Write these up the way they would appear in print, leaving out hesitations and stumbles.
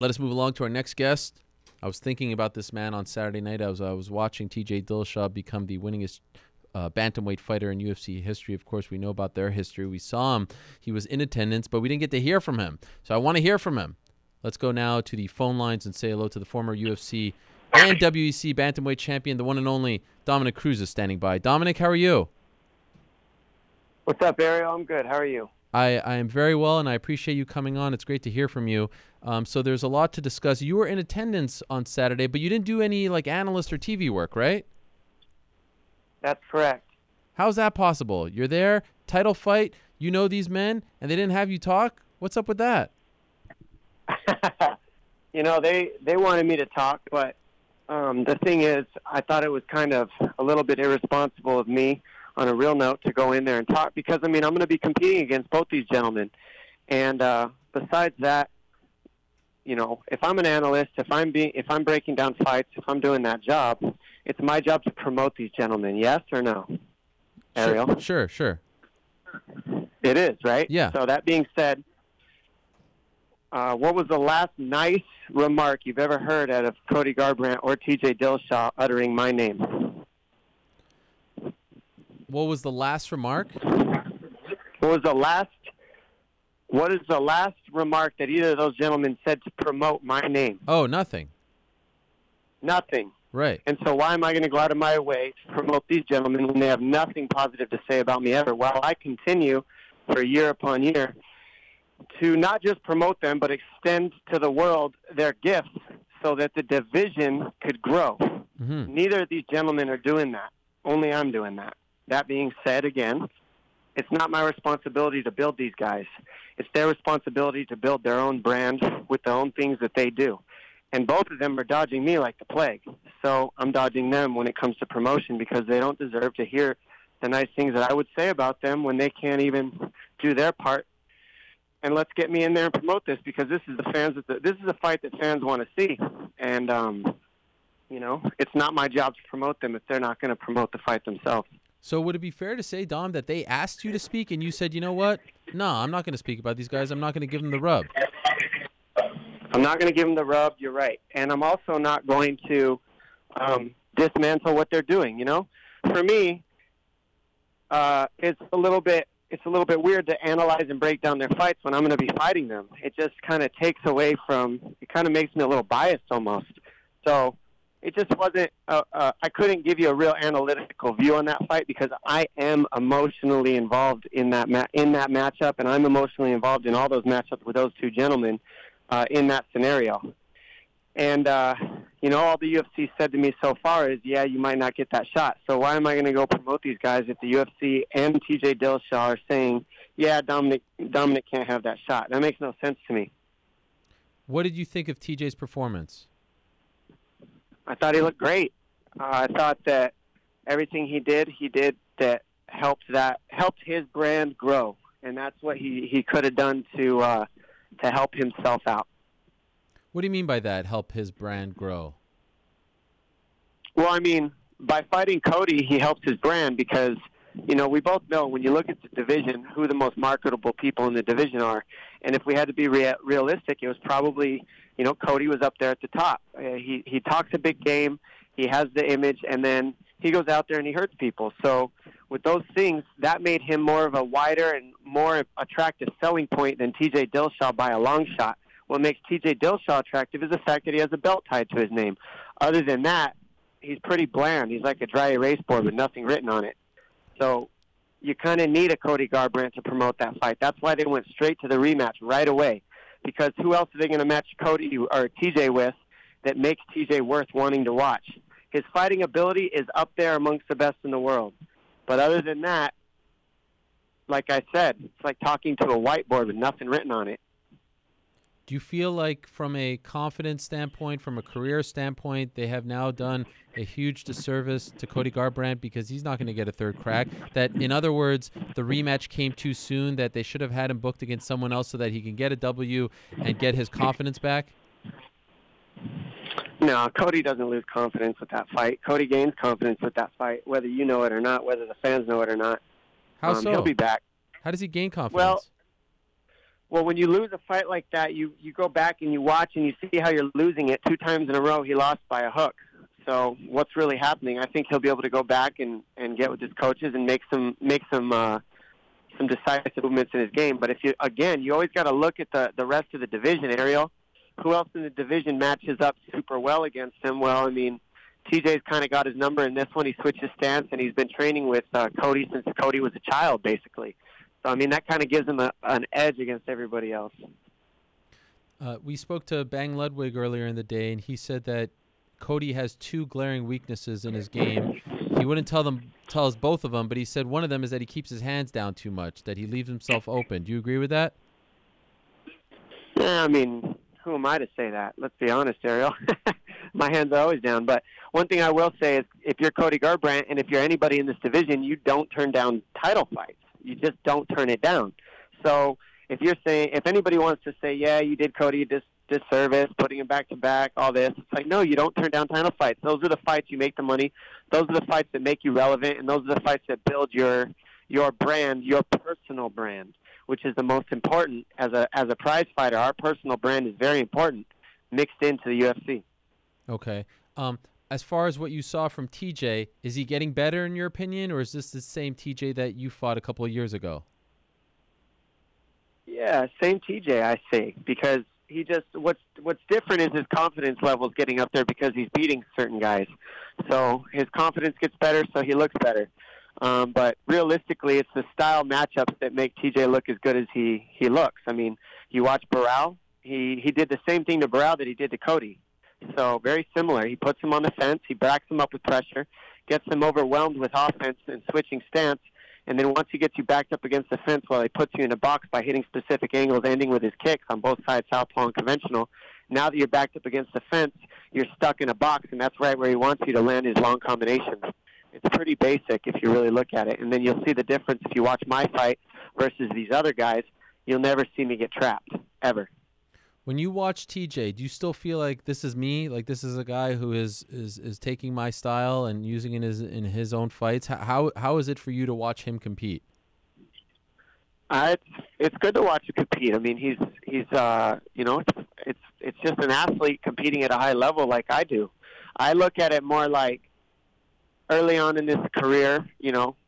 Let us move along to our next guest. I was thinking about this man on Saturday night. I was watching TJ Dillashaw become the winningest bantamweight fighter in UFC history. Of course, we know about their history. We saw him. He was in attendance, but we didn't get to hear from him. So I want to hear from him. Let's go now to the phone lines and say hello to the former UFC and WEC bantamweight champion, the one and only Dominick Cruz is standing by. Dominick, how are you? What's up, Ariel? I'm good. How are you? I am very well, and I appreciate you coming on. It's great to hear from you. So there's a lot to discuss. You were in attendance on Saturday, but you didn't do any like analyst or TV work, right? That's correct. How's that possible? You're there, title fight, you know these men, and they didn't have you talk? What's up with that? You know, they wanted me to talk, but the thing is, I thought it was kind of a little bit irresponsible of me on a real note to go in there and talk because, I mean, I'm going to be competing against both these gentlemen. And besides that, you know, if I'm an analyst, if I'm breaking down fights, if I'm doing that job, it's my job to promote these gentlemen. Yes or no, Ariel? Sure. It is, right? Yeah. So that being said, what was the last nice remark you've ever heard out of Cody Garbrandt or TJ Dillashaw uttering my name? What was the last remark? What is the last remark that either of those gentlemen said to promote my name? Oh, nothing. Nothing. Right. And so why am I going to go out of my way to promote these gentlemen when they have nothing positive to say about me ever? While I continue for year upon year to not just promote them, but extend to the world their gifts so that the division could grow. Mm-hmm. Neither of these gentlemen are doing that. Only I'm doing that. That being said, again, it's not my responsibility to build these guys. It's their responsibility to build their own brand with the own things that they do. And both of them are dodging me like the plague. So I'm dodging them when it comes to promotion because they don't deserve to hear the nice things that I would say about them when they can't even do their part. And let's get me in there and promote this because this is this is a fight that fans want to see. And, you know, it's not my job to promote them if they're not going to promote the fight themselves. So would it be fair to say, Dom, that they asked you to speak and you said, you know what? No, I'm not going to speak about these guys. I'm not going to give them the rub. I'm not going to give them the rub. You're right. And I'm also not going to dismantle what they're doing, you know? For me, it's a little bit weird to analyze and break down their fights when I'm going to be fighting them. It just kind of takes away from – it kind of makes me a little biased almost. So it just wasn't I couldn't give you a real analytical view on that fight because I am emotionally involved in that matchup, and I'm emotionally involved in all those matchups with those two gentlemen in that scenario. And, you know, all the UFC said to me so far is, yeah, you might not get that shot. So why am I going to go promote these guys if the UFC and TJ Dillashaw are saying, yeah, Dominick can't have that shot? That makes no sense to me. What did you think of TJ's performance? I thought he looked great. I thought that everything he did that helped his brand grow, and that's what he could have done to help himself out. What do you mean by that, help his brand grow? Well, I mean, by fighting Cody, he helps his brand because, you know, we both know when you look at the division who the most marketable people in the division are. And if we had to be realistic, it was probably, you know, Cody was up there at the top. He talks a big game, he has the image, and then he goes out there and he hurts people. So with those things, that made him more of a wider and more attractive selling point than TJ Dillashaw by a long shot. What makes TJ Dillashaw attractive is the fact that he has a belt tied to his name. Other than that, he's pretty bland. He's like a dry erase board with nothing written on it. So you kind of need a Cody Garbrandt to promote that fight. That's why they went straight to the rematch right away. Because who else are they going to match Cody or TJ with that makes TJ worth wanting to watch? His fighting ability is up there amongst the best in the world. But other than that, like I said, it's like talking to a whiteboard with nothing written on it. Do you feel like from a confidence standpoint, from a career standpoint, they have now done a huge disservice to Cody Garbrandt because he's not going to get a third crack? That, in other words, the rematch came too soon, that they should have had him booked against someone else so that he can get a W and get his confidence back? No, Cody doesn't lose confidence with that fight. Cody gains confidence with that fight, whether you know it or not, whether the fans know it or not. How so? He'll be back. How does he gain confidence? Well, Well, when you lose a fight like that, you go back and you watch and you see how you're losing it. 2 times in a row, he lost by a hook. So what's really happening? I think he'll be able to go back and get with his coaches and make some decisive movements in his game. But you always got to look at the rest of the division, Ariel. Who else in the division matches up super well against him? Well, I mean, TJ's kind of got his number in this one. He switched his stance, and he's been training with Cody since Cody was a child, basically. So, I mean, that kind of gives him an edge against everybody else. We spoke to Bang Ludwig earlier in the day, and he said that Cody has 2 glaring weaknesses in his game. He wouldn't tell us both of them, but he said one of them is that he keeps his hands down too much, that he leaves himself open. Do you agree with that? Yeah, I mean, who am I to say that? Let's be honest, Ariel. My hands are always down. But one thing I will say is if you're Cody Garbrandt and if you're anybody in this division, you don't turn down title fights. You just don't turn it down. So if anybody wants to say, yeah, you did Cody a disservice, putting him back-to-back, all this, it's like, no, you don't turn down title fights. Those are the fights you make the money. Those are the fights that make you relevant, and those are the fights that build your brand, your personal brand, which is the most important. As a prize fighter, our personal brand is very important, mixed into the UFC. Okay. As far as what you saw from TJ, is he getting better in your opinion, or is this the same TJ that you fought a couple of years ago? Yeah, same TJ, I say, because he just what's different is his confidence level is getting up there because he's beating certain guys. So his confidence gets better, so he looks better. But realistically, it's the style matchups that make TJ look as good as he looks. I mean, you watch Barral, he did the same thing to Barral that he did to Cody. So very similar. He puts him on the fence, he backs him up with pressure, gets him overwhelmed with offense and switching stance, and then once he gets you backed up against the fence, he puts you in a box by hitting specific angles, ending with his kicks on both sides, southpaw and conventional. Now that you're backed up against the fence, you're stuck in a box, and that's right where he wants you to land his long combinations. It's pretty basic if you really look at it, and then you'll see the difference if you watch my fight versus these other guys. You'll never see me get trapped, ever. When you watch TJ, do you still feel like this is me? Like this is a guy who is taking my style and using it in his own fights? How is it for you to watch him compete? It's good to watch him compete. I mean, he's it's just an athlete competing at a high level like I do. I look at it more like early on in his career,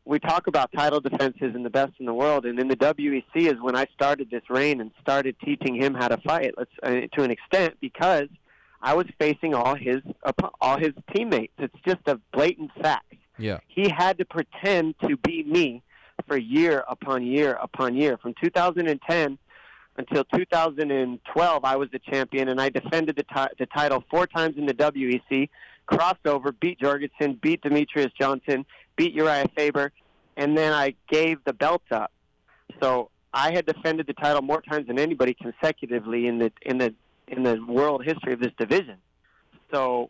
we talk about title defenses and the best in the world, and in the WEC is when I started this reign and started teaching him how to fight. To an extent, because I was facing all his teammates. It's just a blatant fact. Yeah, he had to pretend to be me for year upon year upon year. From 2010 until 2012, I was the champion, and I defended the title 4 times in the WEC. Crossed over, beat Jorgensen, beat Demetrius Johnson, beat Uriah Faber, and then I gave the belt up. So I had defended the title more times than anybody consecutively in the world history of this division. So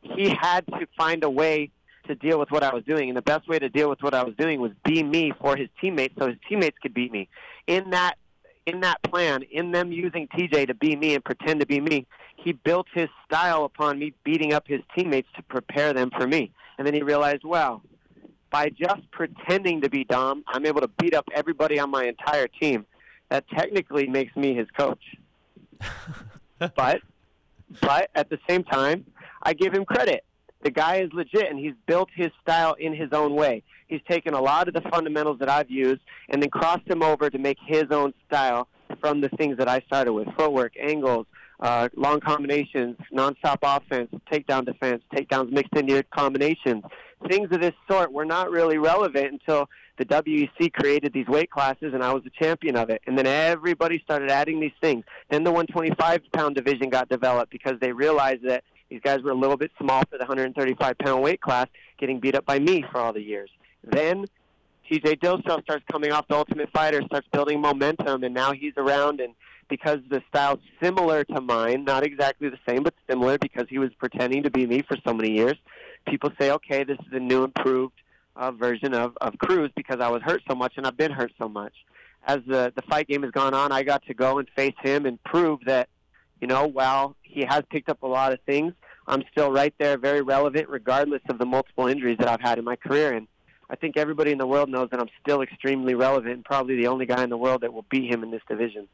he had to find a way to deal with what I was doing, and the best way to deal with what I was doing was be me for his teammates, so his teammates could beat me. In that plan, in them using TJ to be me and pretend to be me, he built his style upon me beating up his teammates to prepare them for me. And then he realized, wow, by just pretending to be Dom, I'm able to beat up everybody on my entire team. That technically makes me his coach. But at the same time, I give him credit. The guy is legit, and he's built his style in his own way. He's taken a lot of the fundamentals that I've used and then crossed them over to make his own style from the things that I started with: footwork, angles, long combinations, nonstop offense, takedown defense, takedowns mixed into combinations. Things of this sort were not really relevant until the WEC created these weight classes, and I was the champion of it. And then everybody started adding these things. Then the 125-pound division got developed because they realized that these guys were a little bit small for the 135-pound weight class, getting beat up by me for all the years. Then TJ Dillashaw starts coming off the Ultimate Fighter, starts building momentum, and now he's around. And because the style's similar to mine, not exactly the same, but similar because he was pretending to be me for so many years, people say, okay, this is a new, improved version of Cruz because I was hurt so much and I've been hurt so much. As the fight game has gone on, I got to go and face him and prove that, while he has picked up a lot of things, I'm still right there, very relevant, regardless of the multiple injuries that I've had in my career. And I think everybody in the world knows that I'm still extremely relevant and probably the only guy in the world that will beat him in this division.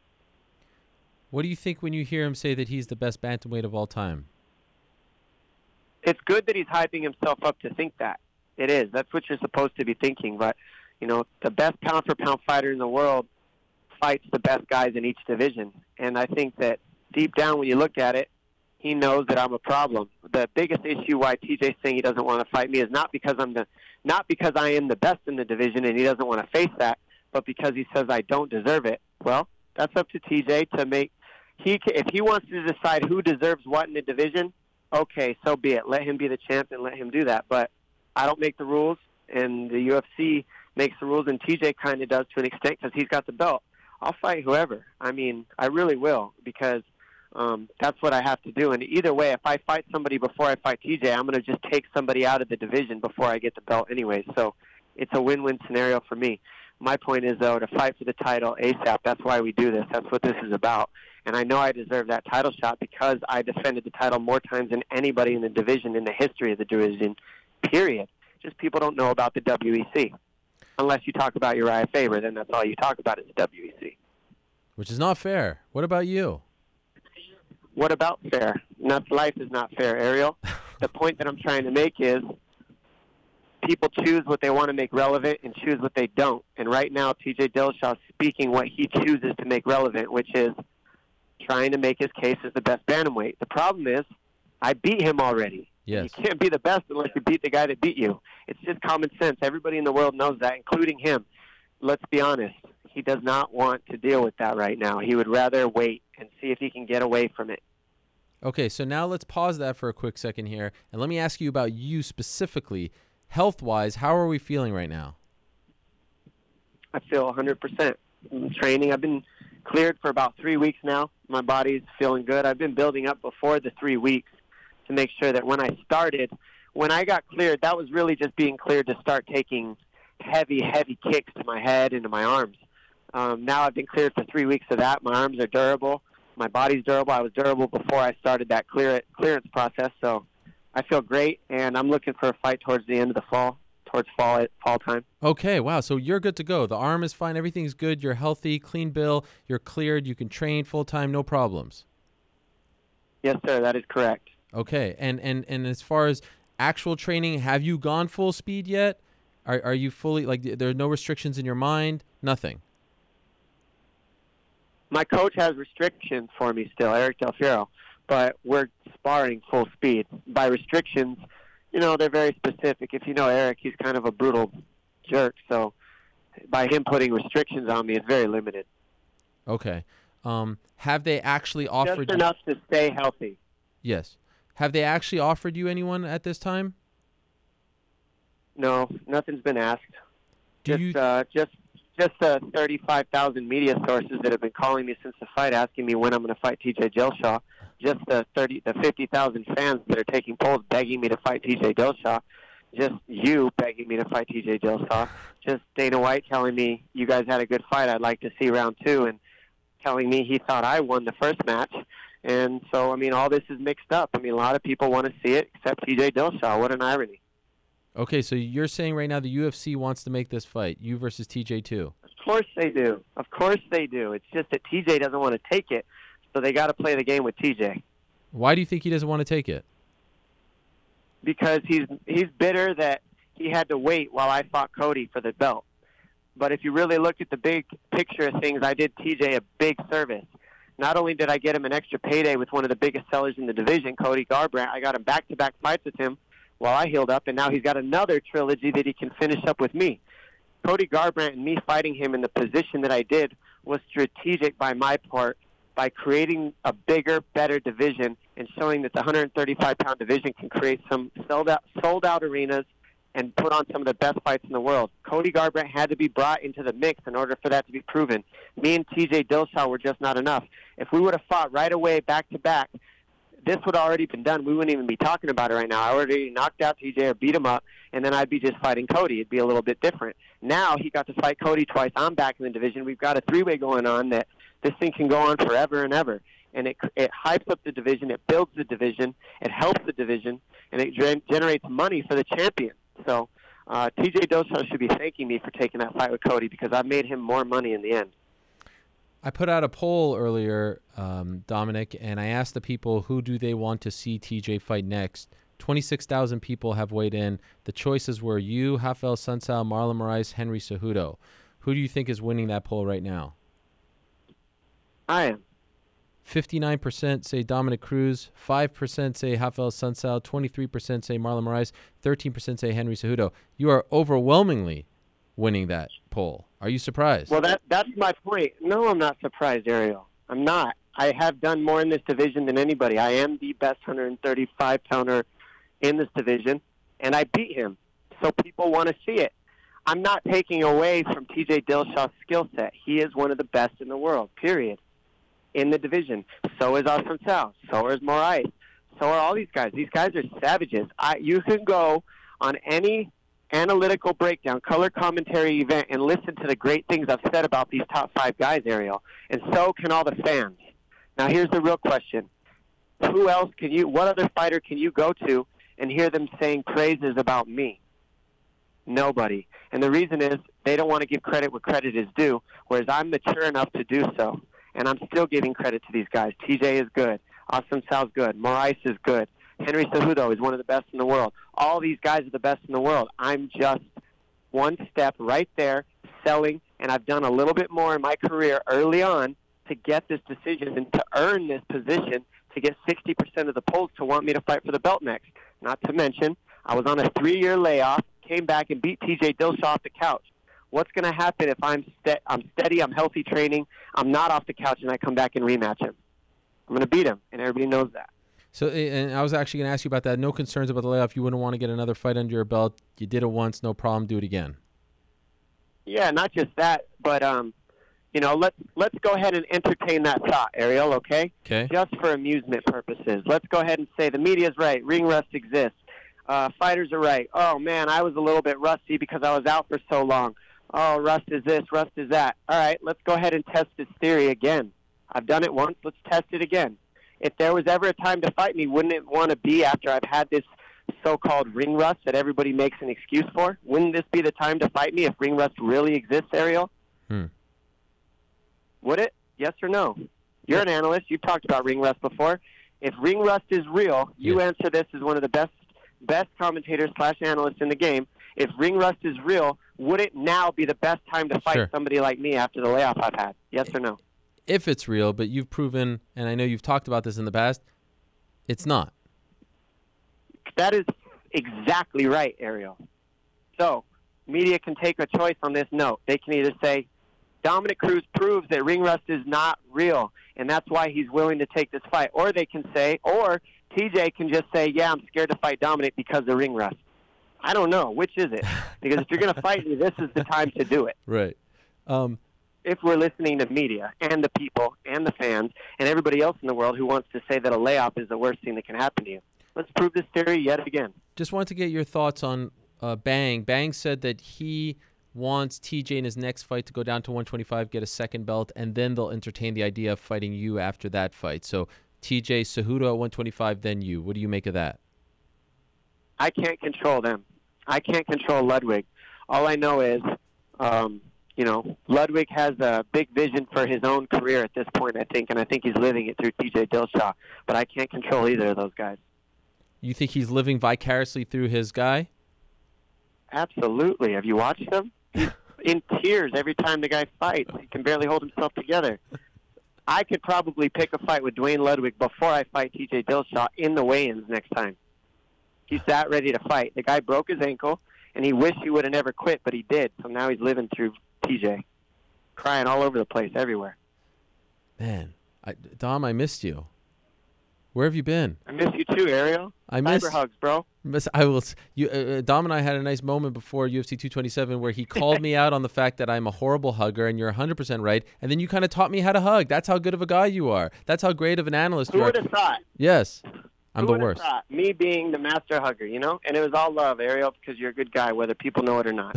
What do you think when you hear him say that he's the best bantamweight of all time? It's good that he's hyping himself up to think that. It is. That's what you're supposed to be thinking. But, you know, the best pound-for-pound fighter in the world fights the best guys in each division. And I think that deep down when you look at it, he knows that I'm a problem. The biggest issue why TJ's saying he doesn't want to fight me is not because I am the best in the division and he doesn't want to face that, but because he says I don't deserve it. Well, that's up to TJ to make. If he wants to decide who deserves what in the division, okay, so be it. Let him be the champ and let him do that. But I don't make the rules, and the UFC makes the rules, and TJ kind of does to an extent because he's got the belt. I'll fight whoever. I mean, I really will, because that's what I have to do. And either way, if I fight somebody before I fight TJ, I'm going to just take somebody out of the division before I get the belt anyway. So it's a win-win scenario for me. My point is, though, to fight for the title ASAP. That's why we do this. That's what this is about. And I know I deserve that title shot because I defended the title more times than anybody in the division in the history of the division, period. Just people don't know about the WEC. Unless you talk about Uriah Faber, then that's all you talk about is the WEC. Which is not fair. What about you? What about fair? Life is not fair, Ariel. The point that I'm trying to make is people choose what they want to make relevant and choose what they don't. And right now, TJ Dillashaw is speaking what he chooses to make relevant, which is trying to make his case as the best bantamweight. The problem is, I beat him already. Yes. You can't be the best unless you beat the guy that beat you. It's just common sense. Everybody in the world knows that, including him. Let's be honest. He does not want to deal with that right now. He would rather wait and see if he can get away from it. Okay, so now let's pause that for a quick second here, and let me ask you about you specifically. Health-wise, how are we feeling right now? I feel 100%. Training, I've been cleared for about 3 weeks now. My body's feeling good. I've been building up before the 3 weeks to make sure that when I got cleared, that was really just being cleared to start taking heavy kicks to my head and to my arms. Now I've been cleared for 3 weeks of that. My arms are durable. My body's durable. I was durable before I started that clearance process, so I feel great, and I'm looking for a fight towards the end of the fall, towards fall time. Okay, wow, so you're good to go. The arm is fine. Everything's good. You're healthy, clean bill. You're cleared. You can train full-time, no problems. Yes, sir, that is correct. Okay, and as far as actual training, have you gone full speed yet? Are you fully, like, there are no restrictions in your mind? Nothing? My coach has restrictions for me still, Eric Del Fiero, but we're sparring full speed. By restrictions, you know, they're very specific. If you know Eric, he's kind of a brutal jerk, so by him putting restrictions on me, it's very limited. Okay. Have they actually offered just enough to stay healthy? Yes. Have they actually offered you anyone at this time? No, nothing's been asked. Just 35,000 media sources that have been calling me since the fight, asking me when I'm going to fight TJ Dillashaw. Just the 50,000 fans that are taking polls begging me to fight TJ Dillashaw. Just you begging me to fight TJ Dillashaw. Just Dana White telling me, you guys had a good fight, I'd like to see round 2, and telling me he thought I won the first match. And so, I mean, all this is mixed up. I mean, a lot of people want to see it except TJ Dillashaw. What an irony. Okay, so you're saying right now the UFC wants to make this fight, you versus TJ too? Of course they do. Of course they do. It's just that TJ doesn't want to take it, so they got to play the game with TJ. Why do you think he doesn't want to take it? Because he's bitter that he had to wait while I fought Cody for the belt. But if you really look at the big picture of things, I did TJ a big service. Not only did I get him an extra payday with one of the biggest sellers in the division, Cody Garbrandt, I got him back-to-back fights with him while I healed up, and now he's got another trilogy that he can finish up with me. Cody Garbrandt and me fighting him in the position that I did was strategic by my part by creating a bigger, better division and showing that the 135-pound division can create some sold-out arenas and put on some of the best fights in the world. Cody Garbrandt had to be brought into the mix in order for that to be proven. Me and TJ Dillashaw were just not enough. If we would have fought right away, back-to-back, this would have already been done. We wouldn't even be talking about it right now. I already knocked out TJ or beat him up, and then I'd be just fighting Cody. It'd be a little bit different. Now he got to fight Cody twice. I'm back in the division. We've got a three-way going on that this thing can go on forever and ever. And it hypes up the division. It builds the division. It helps the division. And it generates money for the champion. So TJ Dillashaw should be thanking me for taking that fight with Cody because I made him more money in the end. I put out a poll earlier, Dominic, and I asked the people who do they want to see TJ fight next. 26,000 people have weighed in. The choices were you, Raphael Assuncao, Marlon Moraes, Henry Cejudo. Who do you think is winning that poll right now? I am. 59% say Dominick Cruz, 5% say Raphael Assuncao, 23% say Marlon Moraes, 13% say Henry Cejudo. You are overwhelmingly winning that poll. Are you surprised? Well, that's my point. No, I'm not surprised, Ariel. I'm not. I have done more in this division than anybody. I am the best 135-pounder in this division, and I beat him. So people want to see it. I'm not taking away from TJ Dillashaw's skill set. He is one of the best in the world, period, in the division. So is Assuncao. So is Moraes. So are all these guys. These guys are savages. You can go on any analytical breakdown, color commentary event, and listen to the great things I've said about these top 5 guys, Ariel. And so can all the fans. Now, here's the real question. What other fighter can you go to and hear them saying praises about me? Nobody. And the reason is they don't want to give credit where credit is due, whereas I'm mature enough to do so. And I'm still giving credit to these guys. TJ is good. Assuncao's good. Moraes is good. Henry Cejudo is one of the best in the world. All these guys are the best in the world. I'm just one step right there selling, and I've done a little bit more in my career early on to get this decision and to earn this position to get 60% of the polls to want me to fight for the belt next. Not to mention, I was on a 3-year layoff, came back and beat TJ Dillashaw off the couch. What's going to happen if I'm steady, I'm healthy training, I'm not off the couch, and I come back and rematch him? I'm going to beat him, and everybody knows that. So, and I was actually going to ask you about that. No concerns about the layoff. You wouldn't want to get another fight under your belt. You did it once, no problem. Do it again. Yeah, not just that, but let's go ahead and entertain that thought, Ariel. Okay. Okay. Just for amusement purposes, let's go ahead and say the media's right. Ring rust exists. Fighters are right. Oh man, I was a little bit rusty because I was out for so long. Oh, rust is this, rust is that. All right, let's go ahead and test this theory again. I've done it once. Let's test it again. If there was ever a time to fight me, wouldn't it want to be after I've had this so-called ring rust that everybody makes an excuse for? Wouldn't this be the time to fight me if ring rust really exists, Ariel? Would it? Yes or no? You're an analyst. You've talked about ring rust before. If ring rust is real, you answer this as one of the best commentators / analysts in the game. If ring rust is real, would it now be the best time to fight somebody like me after the layoff I've had? Yes or no? If it's real, but you've proven, and I know you've talked about this in the past, it's not. That is exactly right, Ariel. So, media can take a choice on this note. They can either say, Dominick Cruz proves that ring rust is not real, and that's why he's willing to take this fight. Or they can say, or TJ can just say, yeah, I'm scared to fight Dominick because of ring rust. I don't know. Which is it? Because if you're going to fight me, this is the time to do it. Right. If we're listening to media and the people and the fans and everybody else in the world who wants to say that a layoff is the worst thing that can happen to you. Let's prove this theory yet again. Just wanted to get your thoughts on Bang. Bang said that he wants TJ in his next fight to go down to 125, get a second belt, and then they'll entertain the idea of fighting you after that fight. So TJ, Cejudo at 125, then you. What do you make of that? I can't control them. I can't control Ludwig. All I know is, Ludwig has a big vision for his own career at this point, I think, and I think he's living it through TJ Dillashaw. But I can't control either of those guys. You think he's living vicariously through his guy? Absolutely. Have you watched him? He's in tears every time the guy fights. He can barely hold himself together. I could probably pick a fight with Dwayne Ludwig before I fight TJ Dillashaw in the weigh-ins next time. He's that ready to fight. The guy broke his ankle, and he wished he would have never quit, but he did. So now he's living through TJ, crying all over the place, everywhere. Man, Dom, I missed you. Where have you been? I miss you too, Ariel. Cyber hugs, bro. I will. Dom and I had a nice moment before UFC 227 where he called me out on the fact that I'm a horrible hugger, and you're 100% right. And then you kind of taught me how to hug. That's how good of a guy you are. That's how great of an analyst you are. Who would have thought? Yes. I'm the worst. Thought? Me being the master hugger, And it was all love, Ariel, because you're a good guy, whether people know it or not.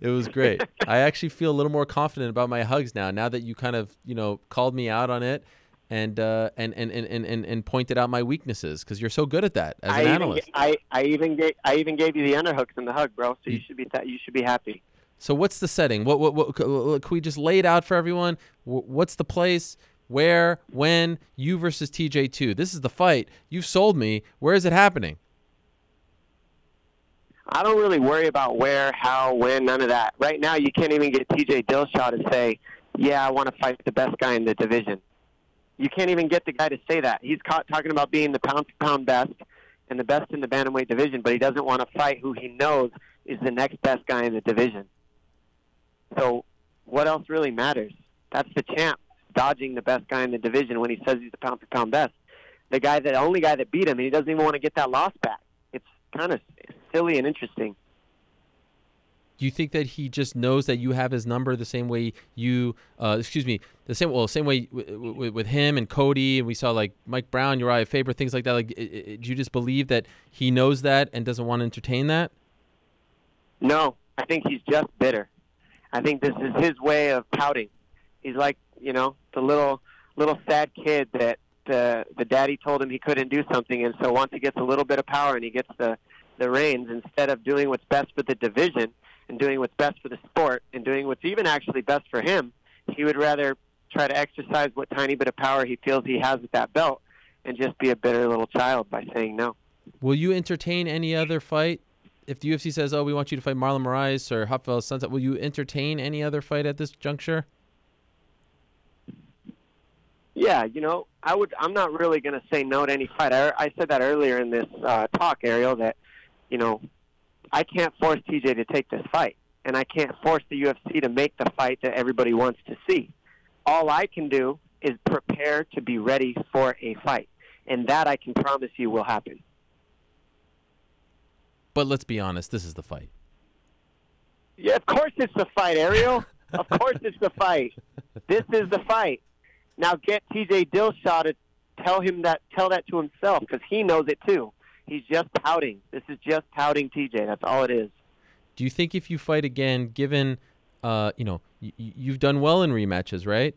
It was great. I actually feel a little more confident about my hugs now that you kind of, called me out on it. and pointed out my weaknesses because you're so good at that as an analyst. I even gave you the underhooks and the hug, bro. So you should be happy. So what's the setting? What can we just lay it out for everyone? What's the place? Where? When? You versus TJ2. This is the fight. You've sold me. Where is it happening? I don't really worry about where, how, when, none of that. Right now, you can't even get TJ Dillashaw to say, yeah, I want to fight the best guy in the division. You can't even get the guy to say that. He's talking about being the pound-for-pound best and the best in the bantamweight division, but he doesn't want to fight who he knows is the next best guy in the division. So what else really matters? That's the champ dodging the best guy in the division when he says he's the pound-for-pound best. The only guy that beat him, and he doesn't even want to get that loss back. It's kind of silly and interesting. Do you think that he just knows that you have his number the same way you, same way with him and Cody, and we saw like Mike Brown, Uriah Faber, things like that. Like, do you just believe that he knows that and doesn't want to entertain that? No, I think he's just bitter. I think this is his way of pouting. He's like, the little sad kid that the daddy told him he couldn't do something, and so once he gets a little bit of power and he gets the reins, instead of doing what's best for the division and doing what's best for the sport and doing what's even actually best for him, he would rather try to exercise what tiny bit of power he feels he has with that belt and just be a bitter little child by saying no. Will you entertain any other fight? If the UFC says, we want you to fight Marlon Moraes or Raphael Assuncao, will you entertain any other fight at this juncture? Yeah, I would. I'm not really going to say no to any fight. I said that earlier in this talk, Ariel, that, I can't force TJ to take this fight, and I can't force the UFC to make the fight that everybody wants to see. All I can do is prepare to be ready for a fight, and that I can promise you will happen. But let's be honest, this is the fight. Yeah, of course it's the fight, Ariel. Of course it's the fight. This is the fight. Now get TJ Dillashaw to tell that to himself, because he knows it too. He's just pouting. This is just pouting TJ. That's all it is. Do you think if you fight again, given, you've done well in rematches, right?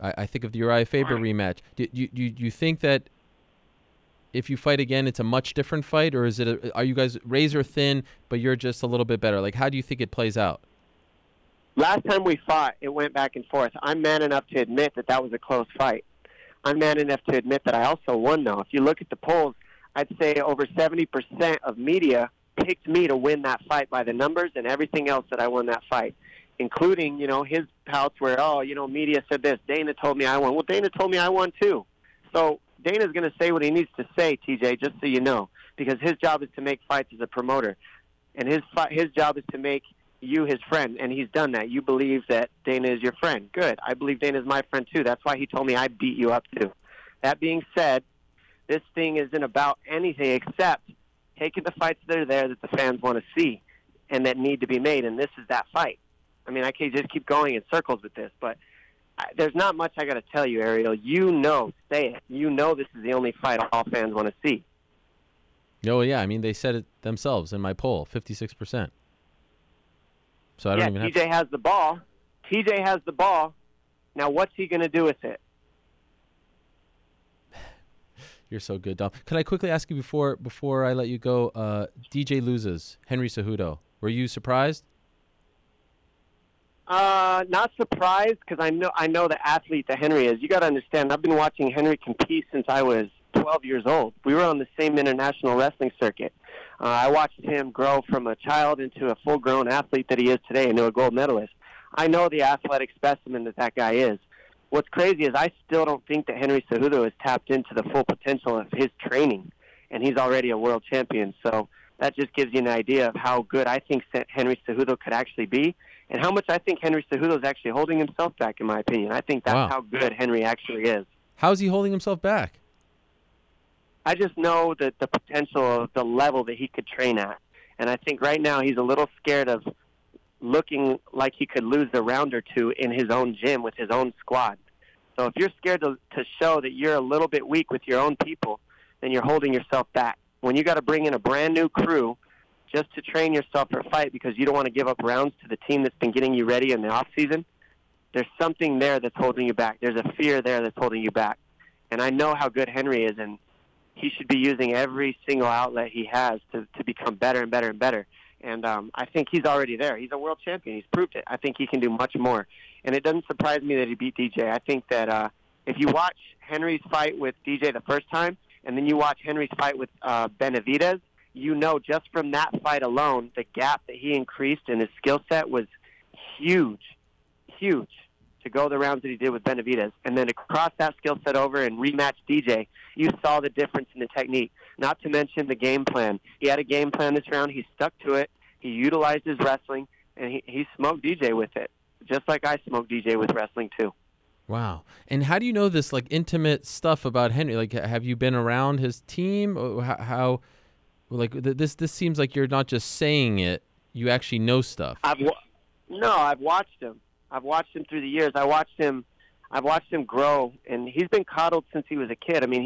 I think of the Uriah Faber rematch. Do you think that if you fight again, it's a much different fight, or are you guys razor thin, but you're just a little bit better? Like, how do you think it plays out? Last time we fought, it went back and forth. I'm man enough to admit that was a close fight. I'm man enough to admit that I also won, though. If you look at the polls, I'd say over 70% of media picked me to win that fight by the numbers and everything else that I won that fight, including, his pouts where, media said this. Dana told me I won. Well, Dana told me I won, too. So Dana's going to say what he needs to say, TJ, just so you know, because his job is to make fights as a promoter, and his job is to make you his friend, and he's done that. You believe that Dana is your friend. Good. I believe Dana is my friend, too. That's why he told me I beat you up, too. That being said, this thing isn't about anything except taking the fights that are there that the fans want to see and that need to be made, and this is that fight. I mean, I can just keep going in circles with this, but there's not much I got to tell you, Ariel. Say it. This is the only fight all fans want to see. Oh, yeah. I mean, they said it themselves in my poll, 56%. So I don't even TJ has the ball. TJ has the ball. Now, what's he going to do with it? You're so good, Dom. Can I quickly ask you before I let you go? DJ loses. Henry Cejudo. Were you surprised? Not surprised, because I know the athlete that Henry is. You got to understand, I've been watching Henry compete since I was 12 years old. We were on the same international wrestling circuit. I watched him grow from a child into a full-grown athlete that he is today, into a gold medalist. I know the athletic specimen that guy is. What's crazy is I still don't think that Henry Cejudo has tapped into the full potential of his training, and he's already a world champion. So that just gives you an idea of how good I think Henry Cejudo could actually be, and how much I think Henry Cejudo is actually holding himself back, in my opinion. I think that's how good Henry actually is. How's he holding himself back? I just know that the potential of the level that he could train at. And I think right now he's a little scared of looking like he could lose a round or two in his own gym with his own squad. So if you're scared to show that you're a little bit weak with your own people, then you're holding yourself back. When you got to bring in a brand new crew just to train yourself for a fight because you don't want to give up rounds to the team that's been getting you ready in the off season, there's something there that's holding you back. There's a fear there that's holding you back. And I know how good Henry is, and he should be using every single outlet he has to become better and better and better. And I think he's already there. He's a world champion. He's proved it. I think he can do much more. And it doesn't surprise me that he beat DJ. I think that if you watch Henry's fight with DJ the first time, and then you watch Henry's fight with Benavidez, you know just from that fight alone, the gap that he increased in his skill set was huge, huge, to go the rounds that he did with Benavidez. And then to cross that skill set over and rematch DJ, you saw the difference in the technique, not to mention the game plan. He had a game plan this round. He stuck to it. He utilized his wrestling, and he smoked DJ with it, just like I smoked DJ with wrestling too. Wow. And how do you know this like intimate stuff about Henry? Like, have you been around his team? Or how like this seems like you're not just saying it. You actually know stuff. I've watched him. I've watched him through the years. I've watched him grow, and he's been coddled since he was a kid. I mean,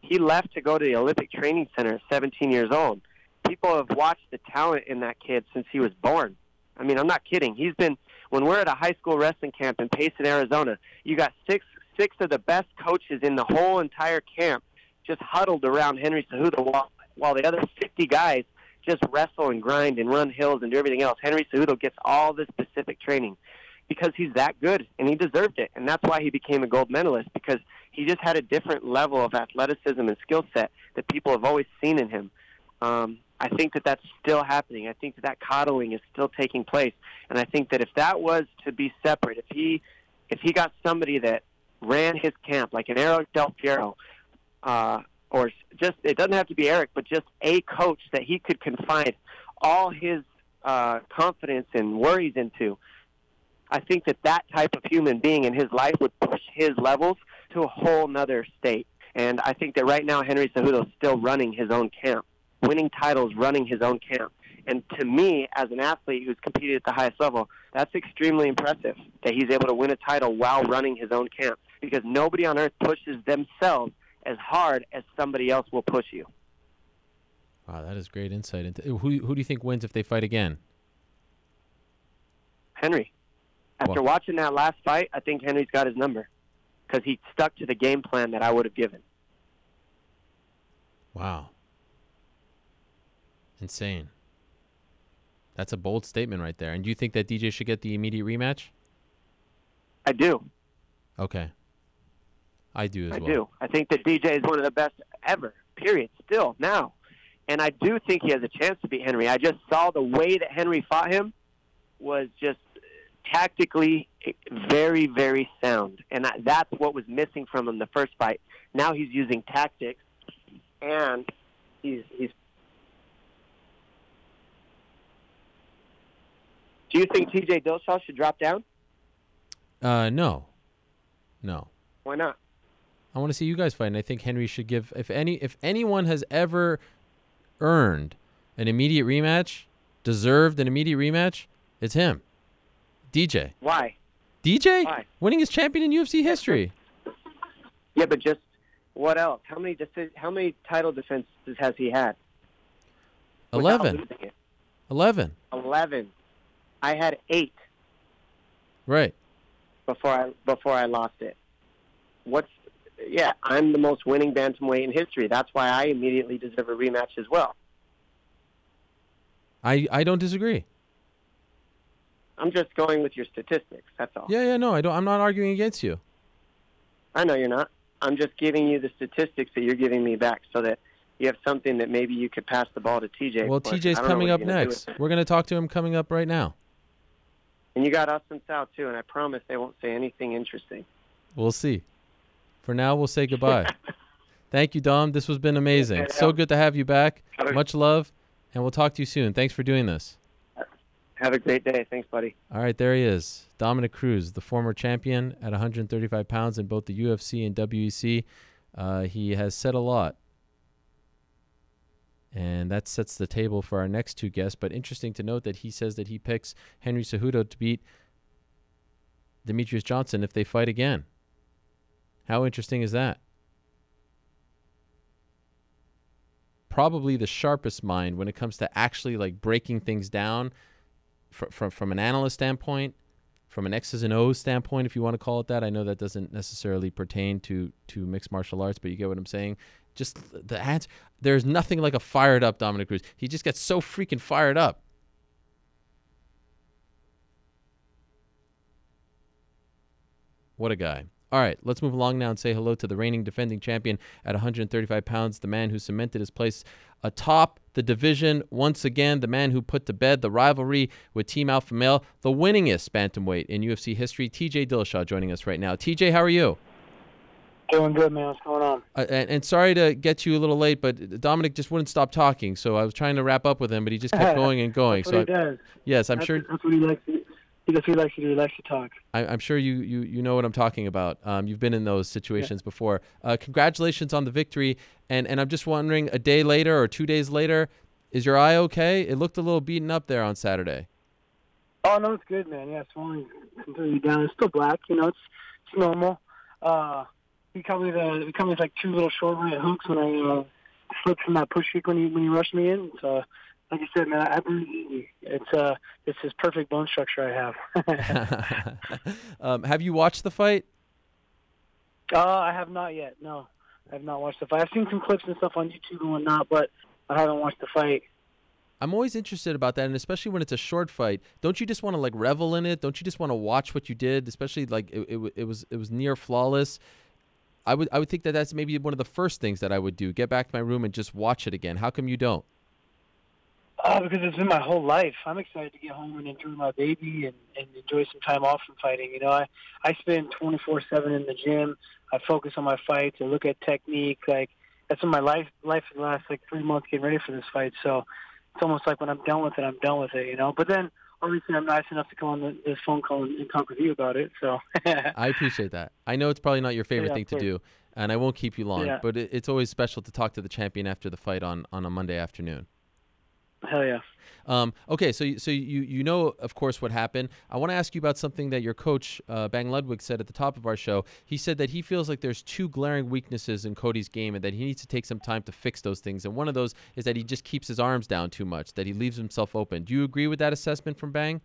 he left to go to the Olympic Training Center at 17 years old. People have watched the talent in that kid since he was born. I mean, I'm not kidding. When we're at a high school wrestling camp in Payson, Arizona, you got six of the best coaches in the whole entire camp just huddled around Henry Cejudo while the other 50 guys just wrestle and grind and run hills and do everything else. Henry Cejudo gets all this specific training because he's that good, and he deserved it. And that's why he became a gold medalist, because he just had a different level of athleticism and skill set that people have always seen in him. I think that that's still happening. I think that coddling is still taking place. And I think that if that was to be separate, if he got somebody that ran his camp, like an Eric Del Piero, or just, it doesn't have to be Eric, but just a coach that he could confide all his confidence and worries into, I think that type of human being in his life would push his levels to a whole nother state. And I think that right now Henry Cejudo is still running his own camp, winning titles, running his own camp. And to me, as an athlete who's competed at the highest level, that's extremely impressive that he's able to win a title while running his own camp, because nobody on earth pushes themselves as hard as somebody else will push you. Wow, that is great insight. Into who do you think wins if they fight again? Henry. After watching that last fight, I think Henry's got his number, because he stuck to the game plan that I would have given. Wow. Insane. That's a bold statement right there. And do you think that DJ should get the immediate rematch? I do. Okay. I do as well. I do. I think that DJ is one of the best ever, period, still, now. And I do think he has a chance to beat Henry. I just saw the way that Henry fought him was just tactically very, very sound. And that's what was missing from him the first fight. Now he's using tactics, and he's Do you think TJ Dillashaw should drop down? No. Why not? I want to see you guys fight, and I think Henry should give. If anyone has ever earned an immediate rematch, deserved an immediate rematch, it's him, DJ. Why? DJ? Why? Winning his champion in UFC history. Yeah, but just what else? How many title defenses has he had? 11. 11. 11. I had 8. Right. Before I lost it. I'm the most winning bantamweight in history. That's why I immediately deserve a rematch as well. I don't disagree. I'm just going with your statistics, that's all. Yeah, no, I'm not arguing against you. I know you're not. I'm just giving you the statistics that you're giving me back so that you have something that maybe you could pass the ball to TJ. Well, TJ's coming up next. We're going to talk to him coming up right now. And you got Assuncao too, and I promise they won't say anything interesting. We'll see. For now, we'll say goodbye. Thank you, Dom. This has been amazing. So good to have you back. Much love, and we'll talk to you soon. Thanks for doing this. Have a great day. Thanks, buddy. All right, there he is. Dominick Cruz, the former champion at 135 pounds in both the UFC and WEC. He has said a lot. And that sets the table for our next two guests. But interesting to note that he says that he picks Henry Cejudo to beat Demetrius Johnson if they fight again. How interesting is that? Probably the sharpest mind when it comes to actually like breaking things down from an analyst standpoint. from an X's and O's standpoint, if you want to call it that. I know that doesn't necessarily pertain to mixed martial arts, but you get what I'm saying. Just the hands. There's nothing like a fired up Dominick Cruz. He just gets so freaking fired up. What a guy. All right, let's move along now and say hello to the reigning defending champion at 135 pounds, the man who cemented his place atop the division once again, the man who put to bed the rivalry with Team Alpha Male, the winningest bantamweight in UFC history, TJ Dillashaw, joining us right now. TJ, how are you? Doing good, man. What's going on? And sorry to get you a little late, but Dominic just wouldn't stop talking, so I was trying to wrap up with him, but he just kept going and going. That's what he does. Yes, I'm sure. That's what he likes to do. That's what he likes to do. He likes to talk. I'm sure you know what I'm talking about. You've been in those situations before. Congratulations on the victory. And I'm just wondering, a day later or 2 days later, is your eye okay? It looked a little beaten up there on Saturday. Oh, no, it's good, man. Yeah, swallowing completely down. It's still black. It's normal. He caught me with like two little short right hooks when I slipped from that push kick when he rushed me in. So, like you said, man, I breathe easy. It's this perfect bone structure I have. Have you watched the fight? I have not yet. No, I have not watched the fight. I've seen some clips and stuff on YouTube and whatnot, but I haven't watched the fight. I'm always interested about that, and especially when it's a short fight. Don't you just want to like revel in it? Don't you just want to watch what you did? Especially like it was near flawless. I would think that that's maybe one of the first things that I would do. Get back to my room and just watch it again. How come you don't? Because it's been my whole life. I'm excited to get home and enjoy my baby and enjoy some time off from fighting. I spend 24/7 in the gym. I focus on my fights. I look at technique. Like that's been my life for the last 3 months getting ready for this fight. So it's almost like when I'm done with it, I'm done with it. But then obviously I'm nice enough to come on this phone call and talk with you about it. So I appreciate that. I know it's probably not your favorite thing to do, and I won't keep you long. But it's always special to talk to the champion after the fight on a Monday afternoon. Hell yeah. Okay, so you know, of course, what happened. I want to ask you about something that your coach, Bang Ludwig, said at the top of our show. He said that he feels like there's two glaring weaknesses in Cody's game and that he needs to take some time to fix those things. And one of those is that he just keeps his arms down too much, that he leaves himself open. Do you agree with that assessment from Bang?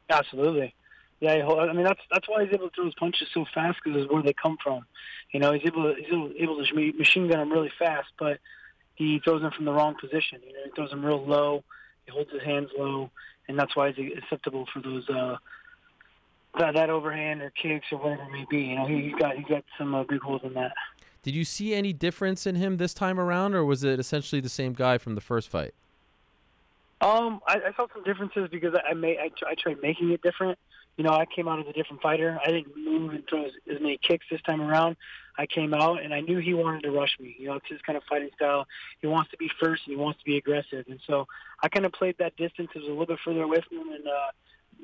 Absolutely. Yeah, I mean, that's why he's able to throw his punches so fast, because it's where they come from. He's able to machine gun them really fast, but he throws them from the wrong position. He throws them real low. He holds his hands low, and that's why he's acceptable for those that overhand or kicks or whatever it may be. He's got some big holes in that. Did you see any difference in him this time around, or was it essentially the same guy from the first fight? I saw some differences because I tried making it different. I came out as a different fighter. I didn't move and throw as many kicks this time around. I came out, and I knew he wanted to rush me. It's his kind of fighting style. He wants to be first, and he wants to be aggressive. And so I kind of played that distance. It was a little bit further away from him and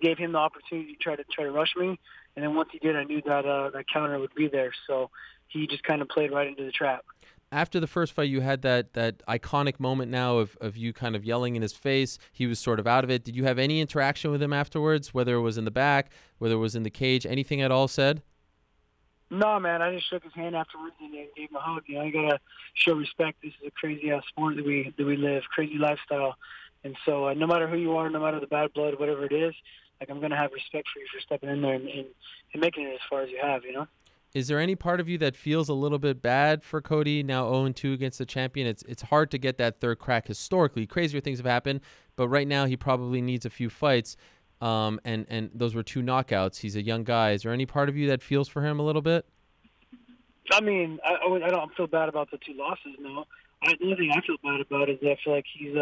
gave him the opportunity to try to rush me. And then once he did, I knew that that counter would be there. So he just kind of played right into the trap. After the first fight, you had that iconic moment now of you kind of yelling in his face. He was sort of out of it. Did you have any interaction with him afterwards, whether it was in the back, whether it was in the cage, anything at all said? No, man. I just shook his hand afterwards and gave him a hug. You got to show respect. This is a crazy-ass sport that we live, crazy lifestyle. And so no matter who you are, no matter the bad blood, whatever it is, I'm going to have respect for you for stepping in there and making it as far as you have, Is there any part of you that feels a little bit bad for Cody now 0-2 against the champion? It's hard to get that third crack historically. Crazier things have happened, but right now he probably needs a few fights, and those were 2 knockouts. He's a young guy. Is there any part of you that feels for him a little bit? I mean, I don't feel bad about the 2 losses, no. The only thing I feel bad about is I feel like he's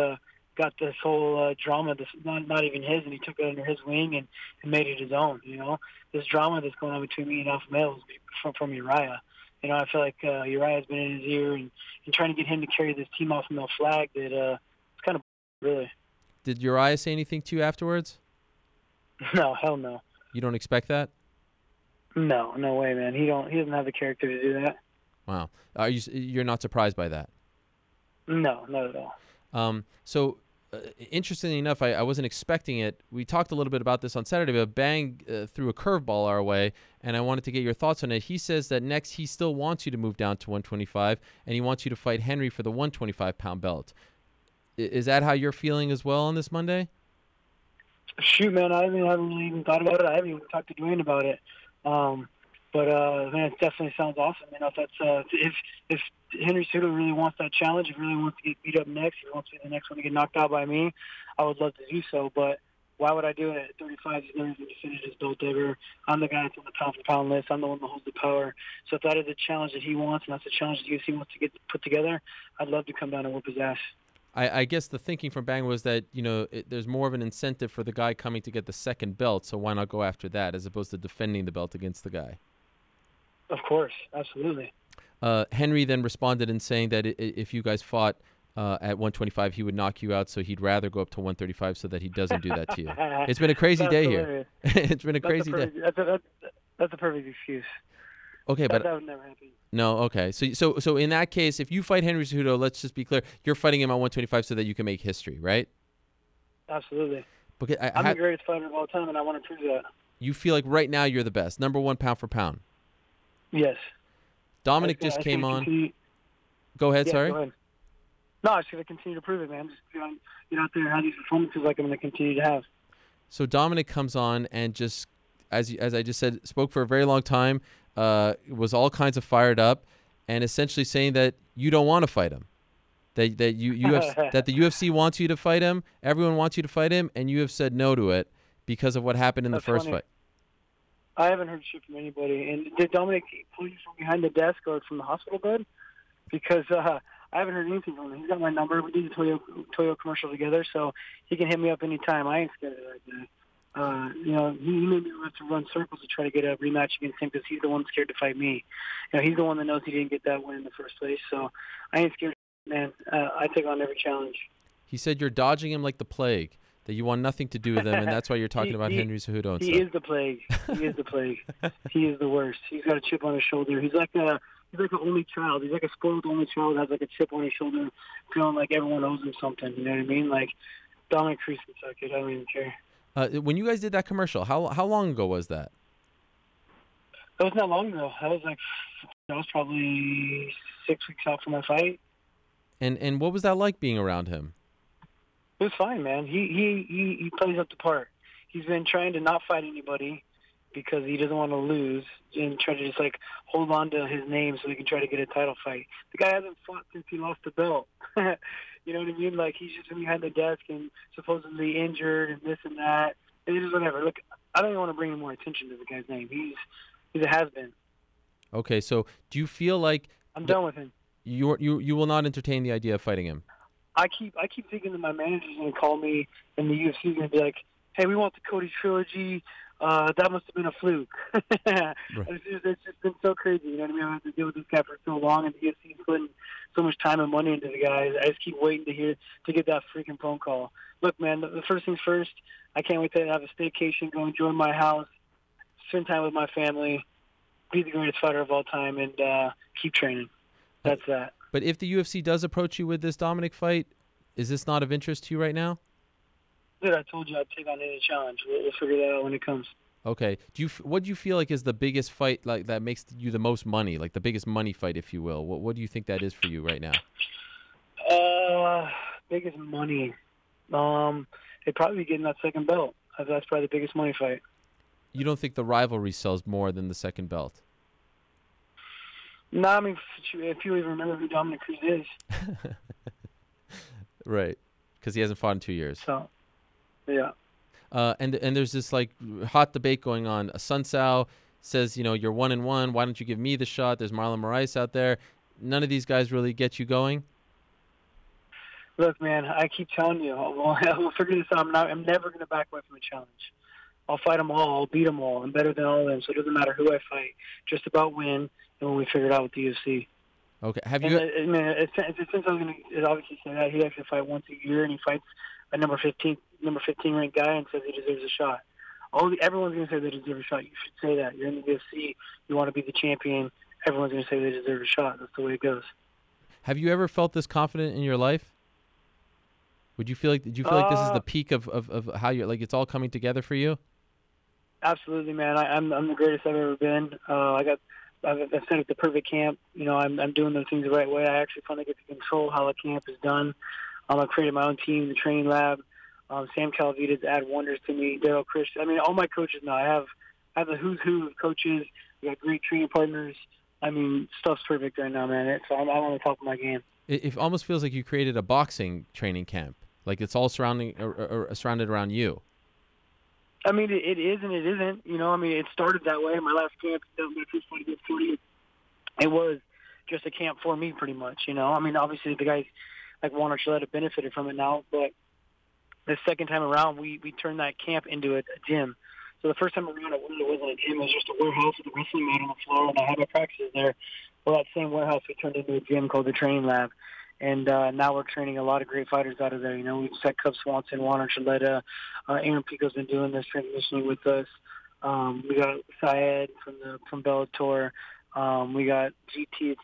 got this whole drama that's not even his, and he took it under his wing and made it his own, This drama that's going on between me and Alpha Male is from Uriah. I feel like Uriah's been in his ear and trying to get him to carry this Team Alpha Male flag that it's kind of really. Did Uriah say anything to you afterwards? No, hell no. You don't expect that? No way, man. He doesn't have the character to do that. Wow. You're not surprised by that? No, not at all. So interestingly enough, I wasn't expecting it. We talked a little bit about this on Saturday, but Bang threw a curveball our way, and I wanted to get your thoughts on it. He says that next he still wants you to move down to 125, and he wants you to fight Henry for the 125-pound belt. Is that how you're feeling as well on this Monday? Shoot, man, I haven't really even thought about it. I haven't even talked to Dwayne about it. But man, it definitely sounds awesome. You know, if that's if Henry Cejudo really wants that challenge, if he really wants to get beat up next, if he wants to be the next one to get knocked out by me, I would love to do so. But why would I do it at 35? He's never going to finish his belt ever. I'm the guy that's on the pound-for-pound list. I'm the one that holds the power. So if that is a challenge that he wants, and that's a challenge that UFC wants to get put together, I'd love to come down and whoop his ass. I guess the thinking from Bang was that, you know, there's more of an incentive for the guy coming to get the second belt, so why not go after that as opposed to defending the belt against the guy? Of course, absolutely. Henry then responded in saying that if you guys fought at 125, he would knock you out, so he'd rather go up to 135 so that he doesn't do that to you. It's been a crazy day here. It's been a crazy day. That's a perfect excuse. Okay, but that would never happen. No, okay. So in that case, if you fight Henry Cejudo, let's just be clear, you're fighting him at 125 so that you can make history, right? Absolutely. Because I'm the greatest fighter of all time, and I want to prove that. You feel like right now you're the best, number one pound for pound. Yes. Dominick just came on. Go ahead, sorry. Go ahead. No, I was going to continue to prove it, man. Just get out there and have these performances like I'm going to continue to have. So Dominick comes on and just, as I just said, spoke for a very long time. Was all kinds of fired up, and essentially saying that you don't want to fight him, that the UFC wants you to fight him, everyone wants you to fight him, and you have said no to it because of what happened in the first fight. I haven't heard shit from anybody. And did Dominick pull you from behind the desk or from the hospital bed? Because I haven't heard anything from him. He's got my number. We did the Toyo commercial together, so he can hit me up anytime. I ain't scared of that guy. You know, he made me have to run circles to try to get a rematch against him because he's the one scared to fight me. You know, he's the one that knows he didn't get that win in the first place. So I ain't scared, man. I take on every challenge. He said you're dodging him like the plague, that you want nothing to do with him, and that's why you're talking about Henry Cejudo and stuff. He is the plague. He is the plague. He is the worst. He's got a chip on his shoulder. He's like an only child. He's like a spoiled only child that has like a chip on his shoulder, feeling like everyone owes him something. You know what I mean? Like, Dominick Cruz can suck it. I don't even care. When you guys did that commercial, how long ago was that? That was not long ago. That was probably 6 weeks out from my fight. And what was that like being around him? It was fine, man. He plays up the part. He's been trying to not fight anybody because he doesn't want to lose and try to just like hold on to his name so he can try to get a title fight. The guy hasn't fought since he lost the belt. You know what I mean? Like, he's just behind the desk and supposedly injured and this and that. It is whatever. Look, I don't even want to bring any more attention to the guy's name. He's a has-been. Okay, so do you feel like I'm done with him? You will not entertain the idea of fighting him? I keep thinking that my manager's going to call me and the UFC is going to be like, hey, we want the Cody trilogy. That must have been a fluke. Right. It's just been so crazy. You know what I mean? I have to deal with this guy for so long, and the UFC is putting so much time and money into the guy. I just keep waiting to get that freaking phone call. Look, man, the first things first, I can't wait to have a staycation, go enjoy my house, spend time with my family, be the greatest fighter of all time, and keep training. That's that. But if the UFC does approach you with this Dominick fight, is this not of interest to you right now? Dude, I told you I'd take on any challenge. We'll figure that out when it comes. Okay. What do you feel like is the biggest fight like that makes you the most money, like the biggest money fight, if you will? What do you think that is for you right now? Biggest money. They'd probably be getting that second belt. That's probably the biggest money fight. You don't think the rivalry sells more than the second belt? No, I mean, if you even remember who Dominick Cruz is. Right, because he hasn't fought in 2 years. So, yeah. And there's this like hot debate going on. Assuncao says, you're 1-1. Why don't you give me the shot? There's Marlon Moraes out there. None of these guys really get you going. Look, man, I keep telling you, we'll figure this out. I'm never going to back away from a challenge. I'll fight them all. I'll beat them all. I'm better than all of them, so it doesn't matter who I fight. Just about win, and when we figure it out with the UFC. Okay. Since I was going to obviously say that, he has to fight once a year, and he fights a number 15 ranked guy and says he deserves a shot. Everyone's going to say they deserve a shot. You should say that. You're in the UFC. You want to be the champion. Everyone's going to say they deserve a shot. That's the way it goes. Have you ever felt this confident in your life? Did you feel like this is the peak of how you're like it's all coming together for you? Absolutely, man. I'm the greatest I've ever been. I've set up the perfect camp. I'm doing those things the right way. I actually finally get to control how the camp is done. I created my own team, the training lab. Sam Calavitas add wonders to me. Daryl Christian. I mean, all my coaches now. I have the who's who of coaches. We got great training partners. I mean, stuff's perfect right now, man. I'm on the top of my game. It almost feels like you created a boxing training camp. Like it's all surrounded around you. I mean, it is and it isn't. You know, I mean, it started that way. My last camp, my first fight against Cody, it was just a camp for me, pretty much. You know, I mean, obviously the guys like Juan Archuleta benefited from it now, but the second time around, we turned that camp into a gym. So the first time around, it really wasn't a gym. It was just a warehouse with a wrestling mat on the floor, and I had my practices there. Well, that same warehouse we turned into a gym called the Training Lab. And now we're training a lot of great fighters out of there. You know, we've set Cub Swanson, Juan Archuleta. Aaron Pico's been doing this, transitioning with us. We got Syed from Bellator. We got GT.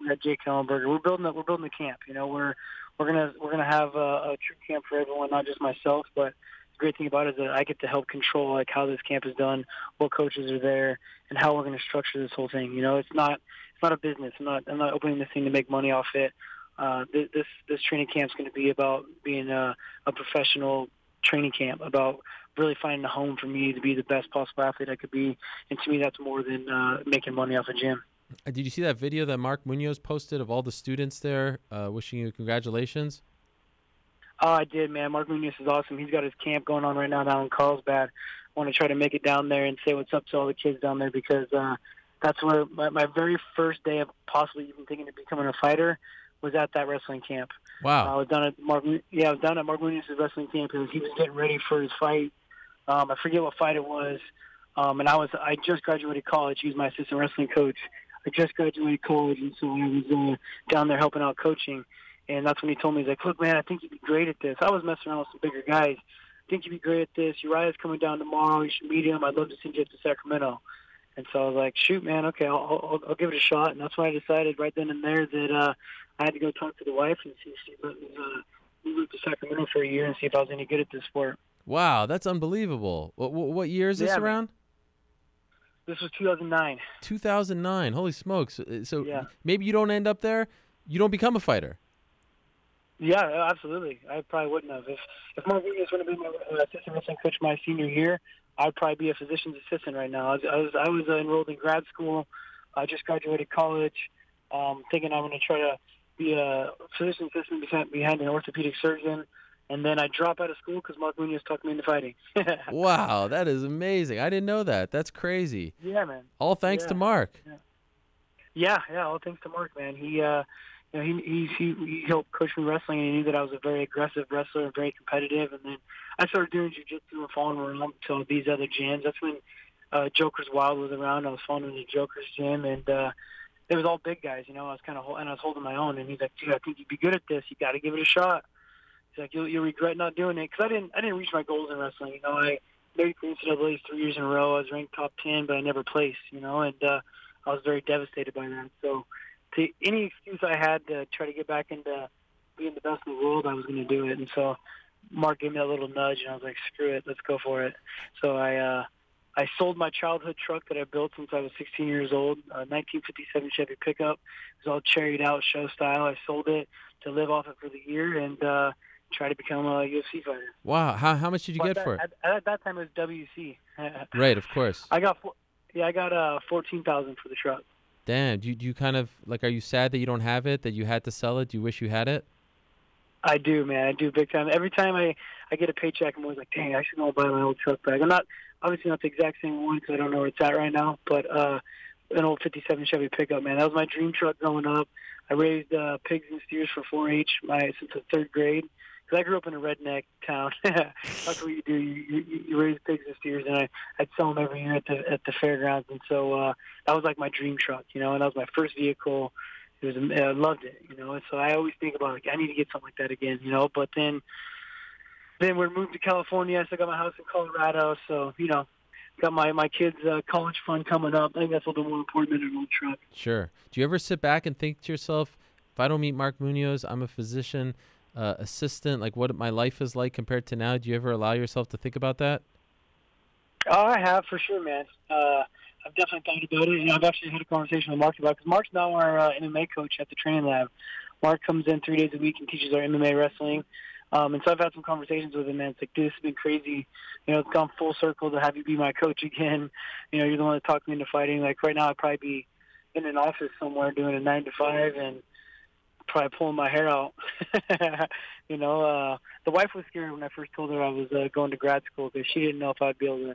We got Jake Ellenberger. We're building the camp. You know, we're gonna have a true camp for everyone, not just myself. But the great thing about it is that I get to help control like how this camp is done, what coaches are there, and how we're gonna structure this whole thing. You know, it's not a business. I'm not opening this thing to make money off it. This training camp is going to be about being a professional training camp, about really finding a home for me to be the best possible athlete I could be. And to me, that's more than making money off a gym. Did you see that video that Mark Munoz posted of all the students there wishing you congratulations? Oh, I did, man. Mark Munoz is awesome. He's got his camp going on right now down in Carlsbad. I want to try to make it down there and say what's up to all the kids down there because that's where my very first day of possibly even thinking of becoming a fighter was at that wrestling camp. Wow. I was down at Mark Munoz's wrestling camp because he was getting ready for his fight. I forget what fight it was. And I just graduated college. He was my assistant wrestling coach. I just graduated college, and so I was down there helping out coaching. And that's when he told me, he's like, look, man, I think you'd be great at this. I was messing around with some bigger guys. I think you'd be great at this. Uriah's coming down tomorrow. You should meet him. I'd love to send you up to Sacramento. And so I was like, shoot, man, okay, I'll give it a shot. And that's why I decided right then and there that I had to go talk to the wife and see if she let me move to Sacramento for a year and see if I was any good at this sport. Wow, that's unbelievable. What year is this around? This was 2009. 2009. Holy smokes. So yeah. Maybe you don't end up there. You don't become a fighter. Yeah, absolutely. I probably wouldn't have. If Mark Munoz would have been my assistant wrestling coach my senior year, I'd probably be a physician's assistant right now. I was enrolled in grad school. I just graduated college, thinking I'm going to try to be a physician's assistant behind an orthopedic surgeon. And then I drop out of school because Mark Munoz talked me into fighting. Wow, that is amazing. I didn't know that. That's crazy. Yeah, man. All thanks to Mark. Yeah, all thanks to Mark, man. He helped coach me wrestling, and he knew that I was a very aggressive wrestler and very competitive. And then I started doing jiu-jitsu and following around to these other gyms. That's when Joker's Wild was around. I was following the Joker's gym, and it was all big guys. You know, I was holding my own. And he's like, dude, I think you'd be good at this. You got to give it a shot. He's like, you'll regret not doing it, because I didn't reach my goals in wrestling. You know, I made the NCAA 3 years in a row. I was ranked top 10, but I never placed. You know, and I was very devastated by that. So, to any excuse I had to try to get back into being the best in the world, I was going to do it. And so, Mark gave me a little nudge, and I was like, screw it, let's go for it. So I sold my childhood truck that I built since I was 16 years old, a 1957 Chevy pickup. It was all cherried out, show style. I sold it to live off it for the year and try to become a UFC fighter. Wow. How much did you get for it? At that time, it was WC. Right, of course. I got $14,000 for the truck. Damn. Do you kind of, like, are you sad that you don't have it, that you had to sell it? Do you wish you had it? I do, man. I do big time. Every time I get a paycheck, I'm always like, dang, I should go buy my old truck back. I'm obviously not the exact same one because I don't know where it's at right now, but an old 57 Chevy pickup, man. That was my dream truck growing up. I raised pigs and steers for 4-H since the third grade. Because I grew up in a redneck town. That's what you do. You raise pigs and steers, and I'd sell them every year at the fairgrounds. And so that was like my dream truck, you know. And that was my first vehicle. I loved it, you know. And so I always think about, like, I need to get something like that again, you know. But then we moved to California, so I got my house in Colorado. So, you know, got my kids' college fund coming up. I think that's a little more important than an old truck. Sure. Do you ever sit back and think to yourself, if I don't meet Mark Munoz, I'm a physician assistant, like what my life is like compared to now? Do you ever allow yourself to think about that? Oh, I have, for sure, man. I've definitely thought about it. You know, I've actually had a conversation with Mark about it, because Mark's now our MMA coach at the training lab. Mark comes in 3 days a week and teaches our MMA wrestling. And so I've had some conversations with him, and it's like, dude, this has been crazy. You know, it's gone full circle to have you be my coach again. You know, you're the one that talked me into fighting. Like right now, I'd probably be in an office somewhere doing a 9 to 5 and probably pulling my hair out. You know, the wife was scared when I first told her I was going to grad school because she didn't know if I'd be able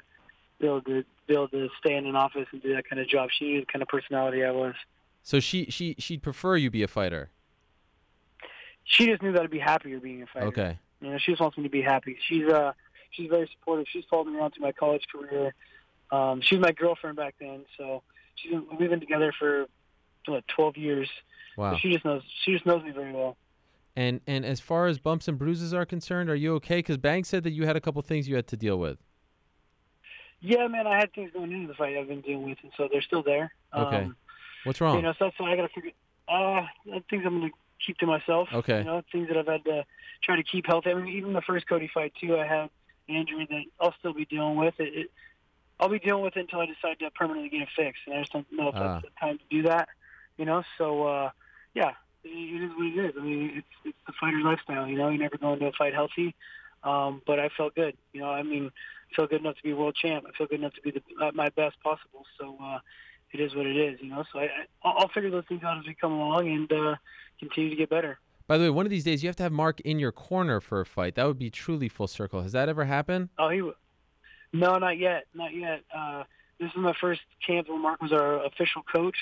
to stay in an office and do that kind of job. She knew the kind of personality I was. So she'd prefer you be a fighter. She just knew that I'd be happier being a fighter. Okay. You know, she just wants me to be happy. She's very supportive. She's followed me around through my college career. She was my girlfriend back then, so we've been together for 12 years. Wow. So she just knows me very well. And as far as bumps and bruises are concerned, are you okay? Because Bang said that you had a couple things you had to deal with. Yeah, man, I had things going into the fight I've been dealing with, and so they're still there. Okay. What's wrong? You know, so that's why I got to figure. Things I'm going to keep to myself. Okay. You know, things that I've had to try to keep healthy. I mean, even the first Cody fight too, I had an injury that I'll still be dealing with. I'll be dealing with it until I decide to permanently get it fixed, and I just don't know if that's the time to do that. You know, so yeah, it is what it is. I mean, it's the fighter's lifestyle. You know, you never go into a fight healthy. But I felt good. You know, I mean, I felt good enough to be world champ. I felt good enough to be my best possible. So it is what it is. You know, so I'll figure those things out as we come along and continue to get better. By the way, one of these days you have to have Mark in your corner for a fight. That would be truly full circle. Has that ever happened? Oh, no, not yet. This is my first camp where Mark was our official coach.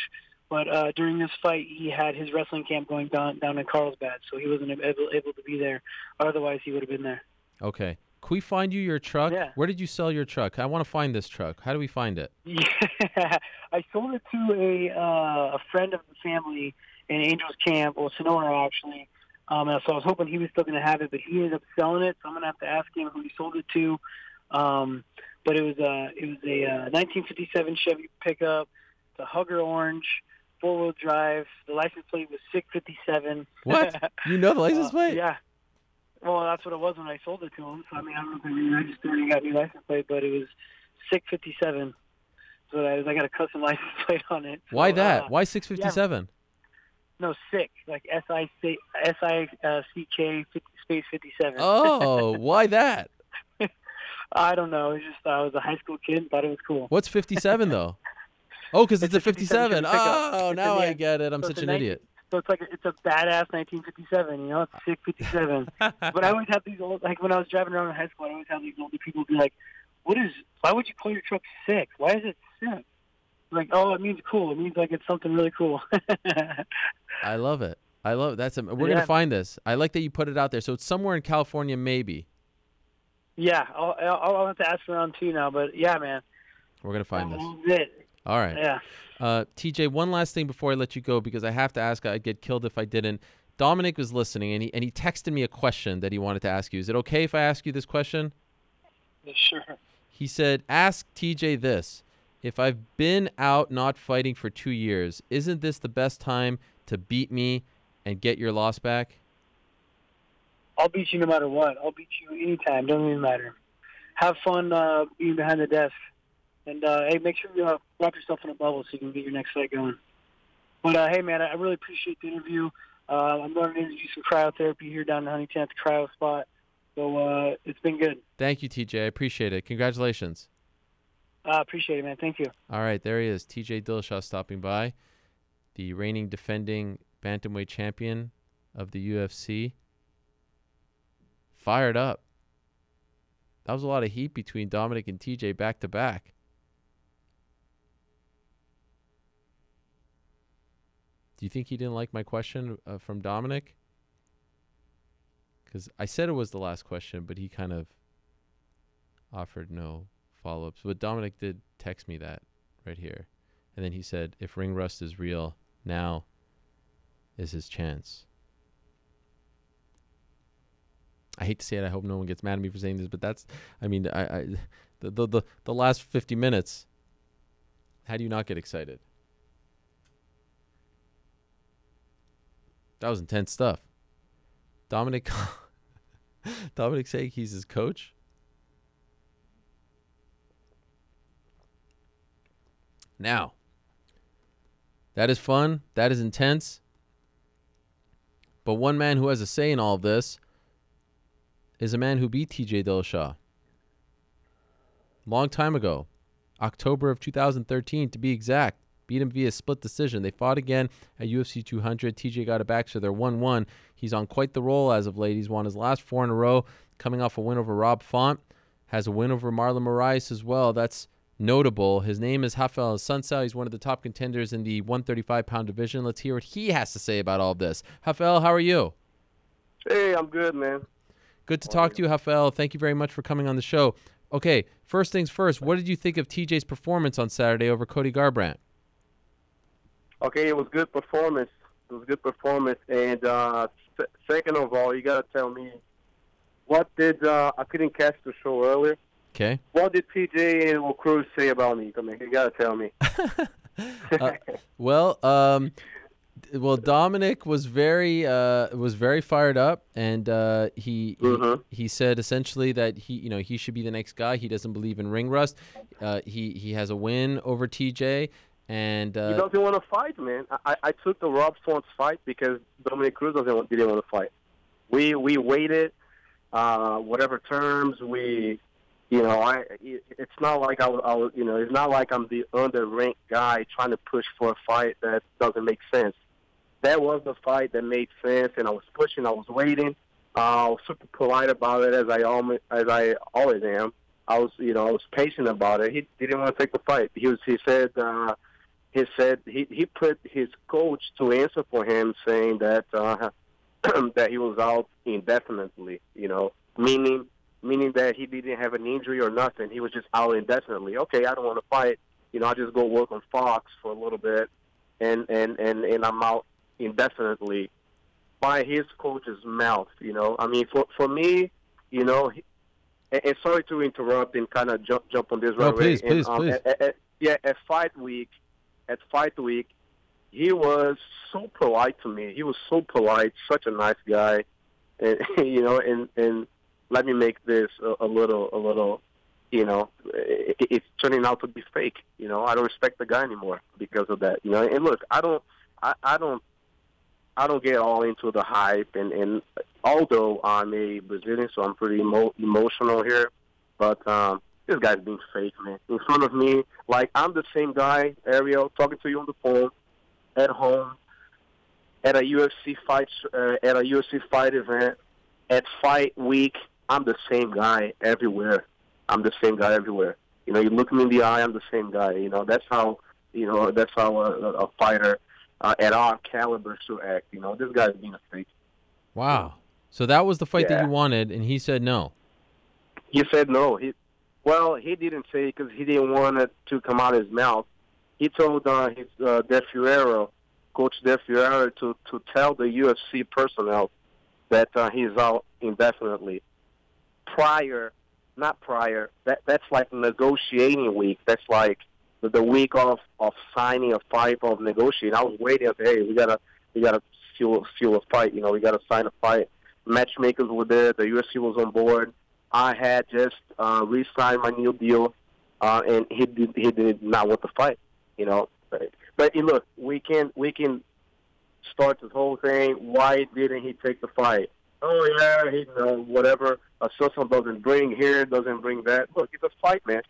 But during this fight, he had his wrestling camp going down in Carlsbad, so he wasn't able to be there. Otherwise, he would have been there. Okay. Can we find you your truck? Yeah. Where did you sell your truck? I want to find this truck. How do we find it? Yeah, I sold it to a friend of the family in Angels Camp, or Sonora actually. So I was hoping he was still going to have it, but he ended up selling it. So I'm going to have to ask him who he sold it to. But it was a 1957 Chevy pickup, the Hugger Orange, 4-wheel drive. The license plate was 657. What? You know the license plate? Yeah. Well, that's what it was when I sold it to him. So I mean, I don't know if they re-registered and got a new license plate, but it was 657. So I got a custom license plate on it. So, why that? Why 657? No, sick, like SICK space 57. Oh, why that? I don't know. It's just I was a high school kid and thought it was cool. What's 57 though? Oh, because it's a 57. Oh, now I get it. I'm so such an idiot. So it's a badass 1957. You know, it's 657. But I always have these old, like when I was driving around in high school, I always have these older people be like, why would you call your truck sick? Why is it sick? Like, oh, it means cool. It means like it's something really cool. I love it. We're going to find this. I like that you put it out there. So it's somewhere in California, maybe. Yeah, I'll have to ask around too now. But yeah, man. We're going to find this. It. All right. Yeah. TJ, one last thing before I let you go, because I have to ask. I'd get killed if I didn't. Dominick was listening, and he texted me a question that he wanted to ask you. Is it okay if I ask you this question? Sure. He said, ask TJ this. If I've been out not fighting for 2 years, isn't this the best time to beat me and get your loss back? I'll beat you no matter what. I'll beat you anytime. Doesn't even matter. Have fun being behind the desk. And, hey, make sure you wrap yourself in a bubble so you can get your next fight going. But, hey, man, I really appreciate the interview. I'm learning to do some cryotherapy here down in Huntington at the cryo spot. So it's been good. Thank you, TJ. I appreciate it. Congratulations. Appreciate it, man. Thank you. All right, there he is. TJ Dillashaw stopping by, the reigning defending bantamweight champion of the UFC. Fired up. That was a lot of heat between Dominick and TJ back to back. Do you think he didn't like my question from Dominick? Because I said it was the last question, but he kind of offered no follow-ups. But Dominick did text me that right here. And then he said, if ring rust is real, now is his chance. I hate to say it. I hope no one gets mad at me for saying this, but that's, I mean, the last 50 minutes, how do you not get excited? That was intense stuff. Dominick saying he's his coach. Now, that is fun. That is intense. But one man who has a say in all of this is a man who beat TJ Dillashaw. Long time ago. October of 2013, to be exact. Beat him via split decision. They fought again at UFC 200. TJ got it back, so they're 1-1. He's on quite the roll as of late. He's won his last 4 in a row, coming off a win over Rob Font. Has a win over Marlon Moraes as well. That's notable. His name is Raphael Assuncao. He's one of the top contenders in the 135-pound division. Let's hear what he has to say about all of this. Raphael, how are you? Hey, I'm good, man. Good to talk to you, Raphael. Thank you very much for coming on the show. Okay, first things first, what did you think of TJ's performance on Saturday over Cody Garbrandt? Okay, it was good performance. It was good performance. And second of all, you got to tell me, what did I couldn't catch the show earlier. Okay. What did TJ and Cruz say about me? Come on, you got to tell me. Well, Dominick was very fired up, and he said essentially that he should be the next guy. He doesn't believe in ring rust. He has a win over TJ, and he doesn't want to fight, man. I took the Rob Font fight because Dominick Cruz didn't want to fight. We waited, whatever terms we. It's not like it's not like I'm the under-ranked guy trying to push for a fight that doesn't make sense. That was the fight that made sense, and I was pushing, I was waiting. I was super polite about it, as I always am. I was patient about it. He didn't want to take the fight. He said he put his coach to answer for him, saying that that he was out indefinitely. Meaning that he didn't have an injury or nothing. He was just out indefinitely. Okay, I don't want to fight. I'll just go work on Fox for a little bit, and I'm out indefinitely by his coach's mouth. I mean, for me, and sorry to interrupt and kind of jump on this right away. Please. At fight week, he was so polite to me. He was so polite, such a nice guy, and and let me make this a little, it's turning out to be fake. I don't respect the guy anymore because of that. And look, I don't get all into the hype, and although I'm a Brazilian, so I'm pretty emotional here, but this guy's being fake, man. In front of me, like I'm the same guy, Ariel, talking to you on the phone, at home, at a UFC fight event, at fight week. I'm the same guy everywhere. You look me in the eye, I'm the same guy. That's how a fighter at our caliber should act. This guy's being a fake. Wow. So that was the fight that you wanted, and he said no. He said no. He didn't say it because he didn't want it to come out of his mouth. He told his Coach De Fiorero, to tell the UFC personnel that he's out indefinitely. Not prior. That's like negotiating week. That's like the week of signing a fight, of negotiating. I was waiting. Hey, we gotta fuel a fight. We gotta sign a fight. Matchmakers were there. The UFC was on board. I had just re-signed my new deal, and he did not want to fight. But look, we can start this whole thing. Why didn't he take the fight? Oh yeah, whatever. Assuncao doesn't bring here, doesn't bring that. Look, it's a fight, man.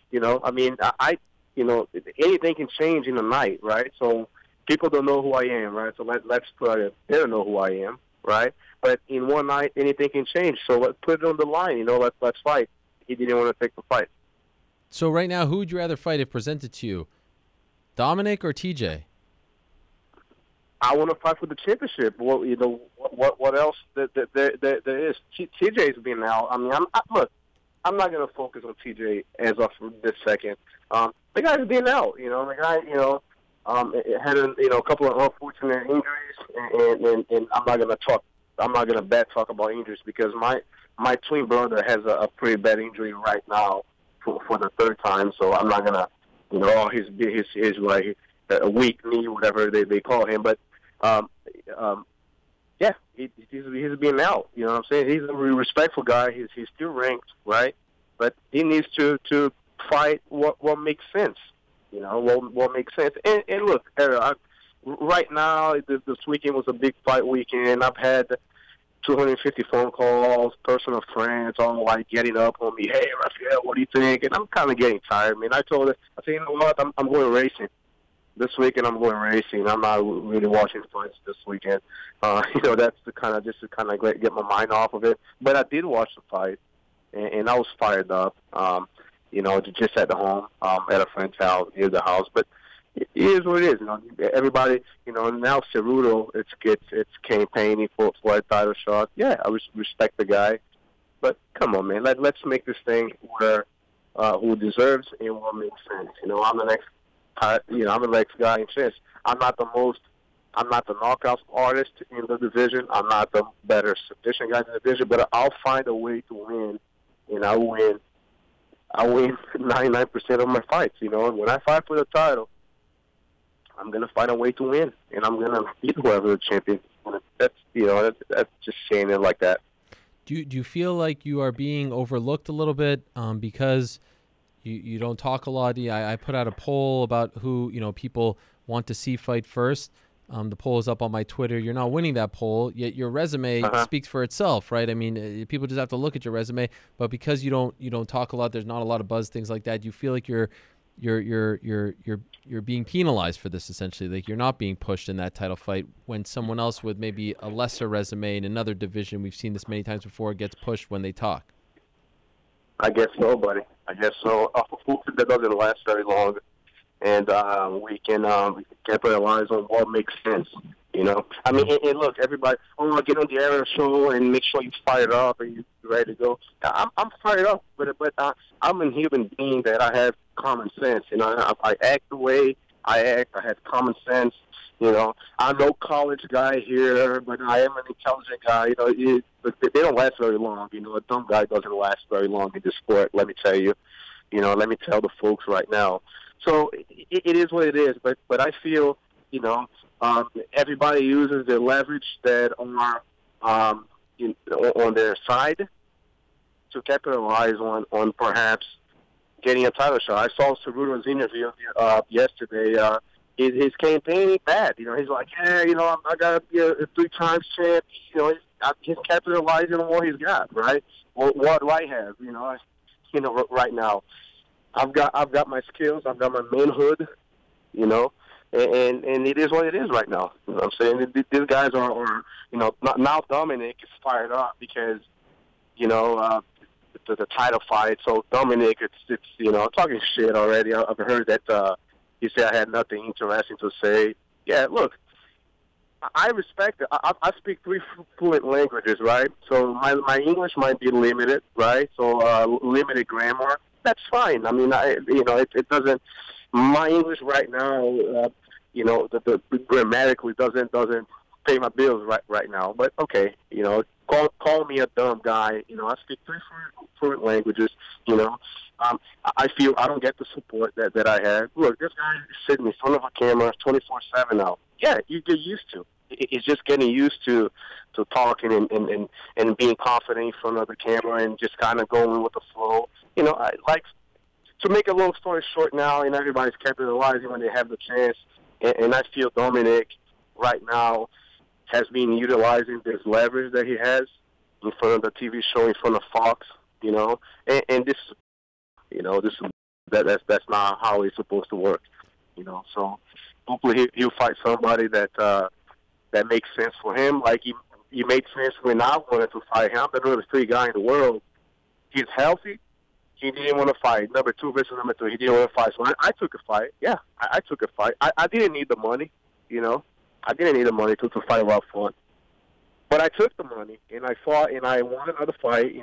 I mean, anything can change in a night, right? So people don't know who I am, right? So let's put it. They don't know who I am, right? But in one night, anything can change. So let's put it on the line. Let's fight. He didn't want to take the fight. So right now, who would you rather fight if presented to you, Dominick or TJ? I want to fight for the championship. Well, what else there is? TJ's been out. I mean, I'm not going to focus on TJ as of this second. The guy's been out. The guy, had a couple of unfortunate injuries, and I'm not going to talk about injuries because my twin brother has a pretty bad injury right now for the third time. So I'm not going to, his like a weak knee, whatever they call him, but. He's been out. You know what I'm saying? He's a respectful guy. He's still ranked, right? But he needs to fight what makes sense. What makes sense. And look, right now this weekend was a big fight weekend. I've had 250 phone calls, personal friends, all like getting up on me. Hey, Raphael, what do you think? And I'm kind of getting tired. I mean, I told her, I said, you know what? I'm going racing this weekend. I'm going racing. I'm not really watching fights this weekend. That's the kind of just to kind of get my mind off of it. But I did watch the fight, and I was fired up. Just at the home, at a friend's house near the house. But it is what it is. Everybody, now Cejudo, it's campaigning for a title shot. Yeah, I respect the guy, but come on, man, let's make this thing where who deserves and what makes sense. I'm the next, I'm the next guy in chess. I'm not the knockout artist in the division. I'm not the better submission guy in the division, but I'll find a way to win, and I win 99% of my fights. And when I fight for the title, I'm gonna find a way to win, and I'm gonna beat whoever the champion. That's just saying it like that. Do you feel like you are being overlooked a little bit because you don't talk a lot? I put out a poll about who people want to see fight first. The poll is up on my Twitter. You're not winning that poll, yet your resume speaks for itself, right? I mean, people just have to look at your resume, but because you don't talk a lot, there's not a lot of buzz, things like that. You feel like you're being penalized for this, essentially. Like you're not being pushed in that title fight when someone else with maybe a lesser resume in another division, we've seen this many times before, gets pushed when they talk. I guess so, buddy. I guess so. That doesn't last very long, and we can capitalize on what makes sense. I mean, and look, everybody, get on the Ariel show and make sure you're fired up and you're ready to go. I'm fired up, but I'm a human being that I have common sense. I act the way I act. I have common sense. I'm no college guy here, but I am an intelligent guy. They don't last very long. A dumb guy doesn't last very long in this sport, let me tell you. Let me tell the folks right now. So it is what it is, but I feel, everybody uses the leverage that are on their side to capitalize on perhaps getting a title shot. I saw Cejudo's interview yesterday. His campaign ain't bad. He's like, I got to be a 3-time champ. He's capitalizing on what he's got, right? What do I have? Right now, I've got my skills. I've got my manhood. And it is what it is right now. I'm saying? These guys are now Dominick is fired up because, the title fight. So Dominick, it's talking shit already. I've heard that he said I had nothing interesting to say. Yeah, look, I respect it. I speak 3 fluent languages, right? So my English might be limited, right? So limited grammar. That's fine. I mean, it doesn't. My English right now, the grammatically doesn't pay my bills right now. But okay, call me a dumb guy. I speak 3 fluent languages. I feel I don't get the support that I had. Look, this guy is sitting in front of a camera 24/7 now. Yeah, you get used to. It's just getting used to talking and being confident in front of the camera and just kind of going with the flow. I like to make a long story short now, and everybody's capitalizing when they have the chance. And I feel Dominick right now has been utilizing this leverage that he has in front of the TV show, in front of Fox. And this, that's not how it's supposed to work. So hopefully he'll fight somebody that makes sense for him. Like he made sense when I wanted to fight him. I'm the number 3 guy in the world. He's healthy. He didn't want to fight. Number 2 versus number 3. He didn't want to fight. So I took a fight. Yeah, I took a fight. I didn't need the money, I didn't need the money to fight Rob Font. But I took the money, and I fought, and I won another fight.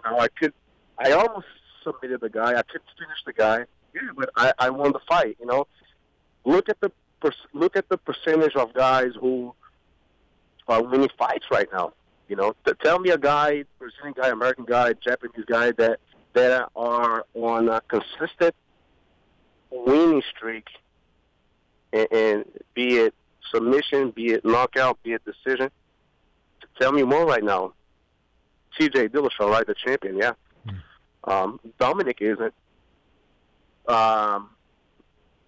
I almost submitted the guy. I couldn't finish the guy. Yeah, but I won the fight, Look at the percentage of guys who are winning fights right now. Tell me a guy, Brazilian guy, American guy, Japanese guy that are on a consistent winning streak, and be it submission, be it knockout, be it decision. Tell me more right now. TJ Dillashaw, right, the champion, yeah. Dominick isn't.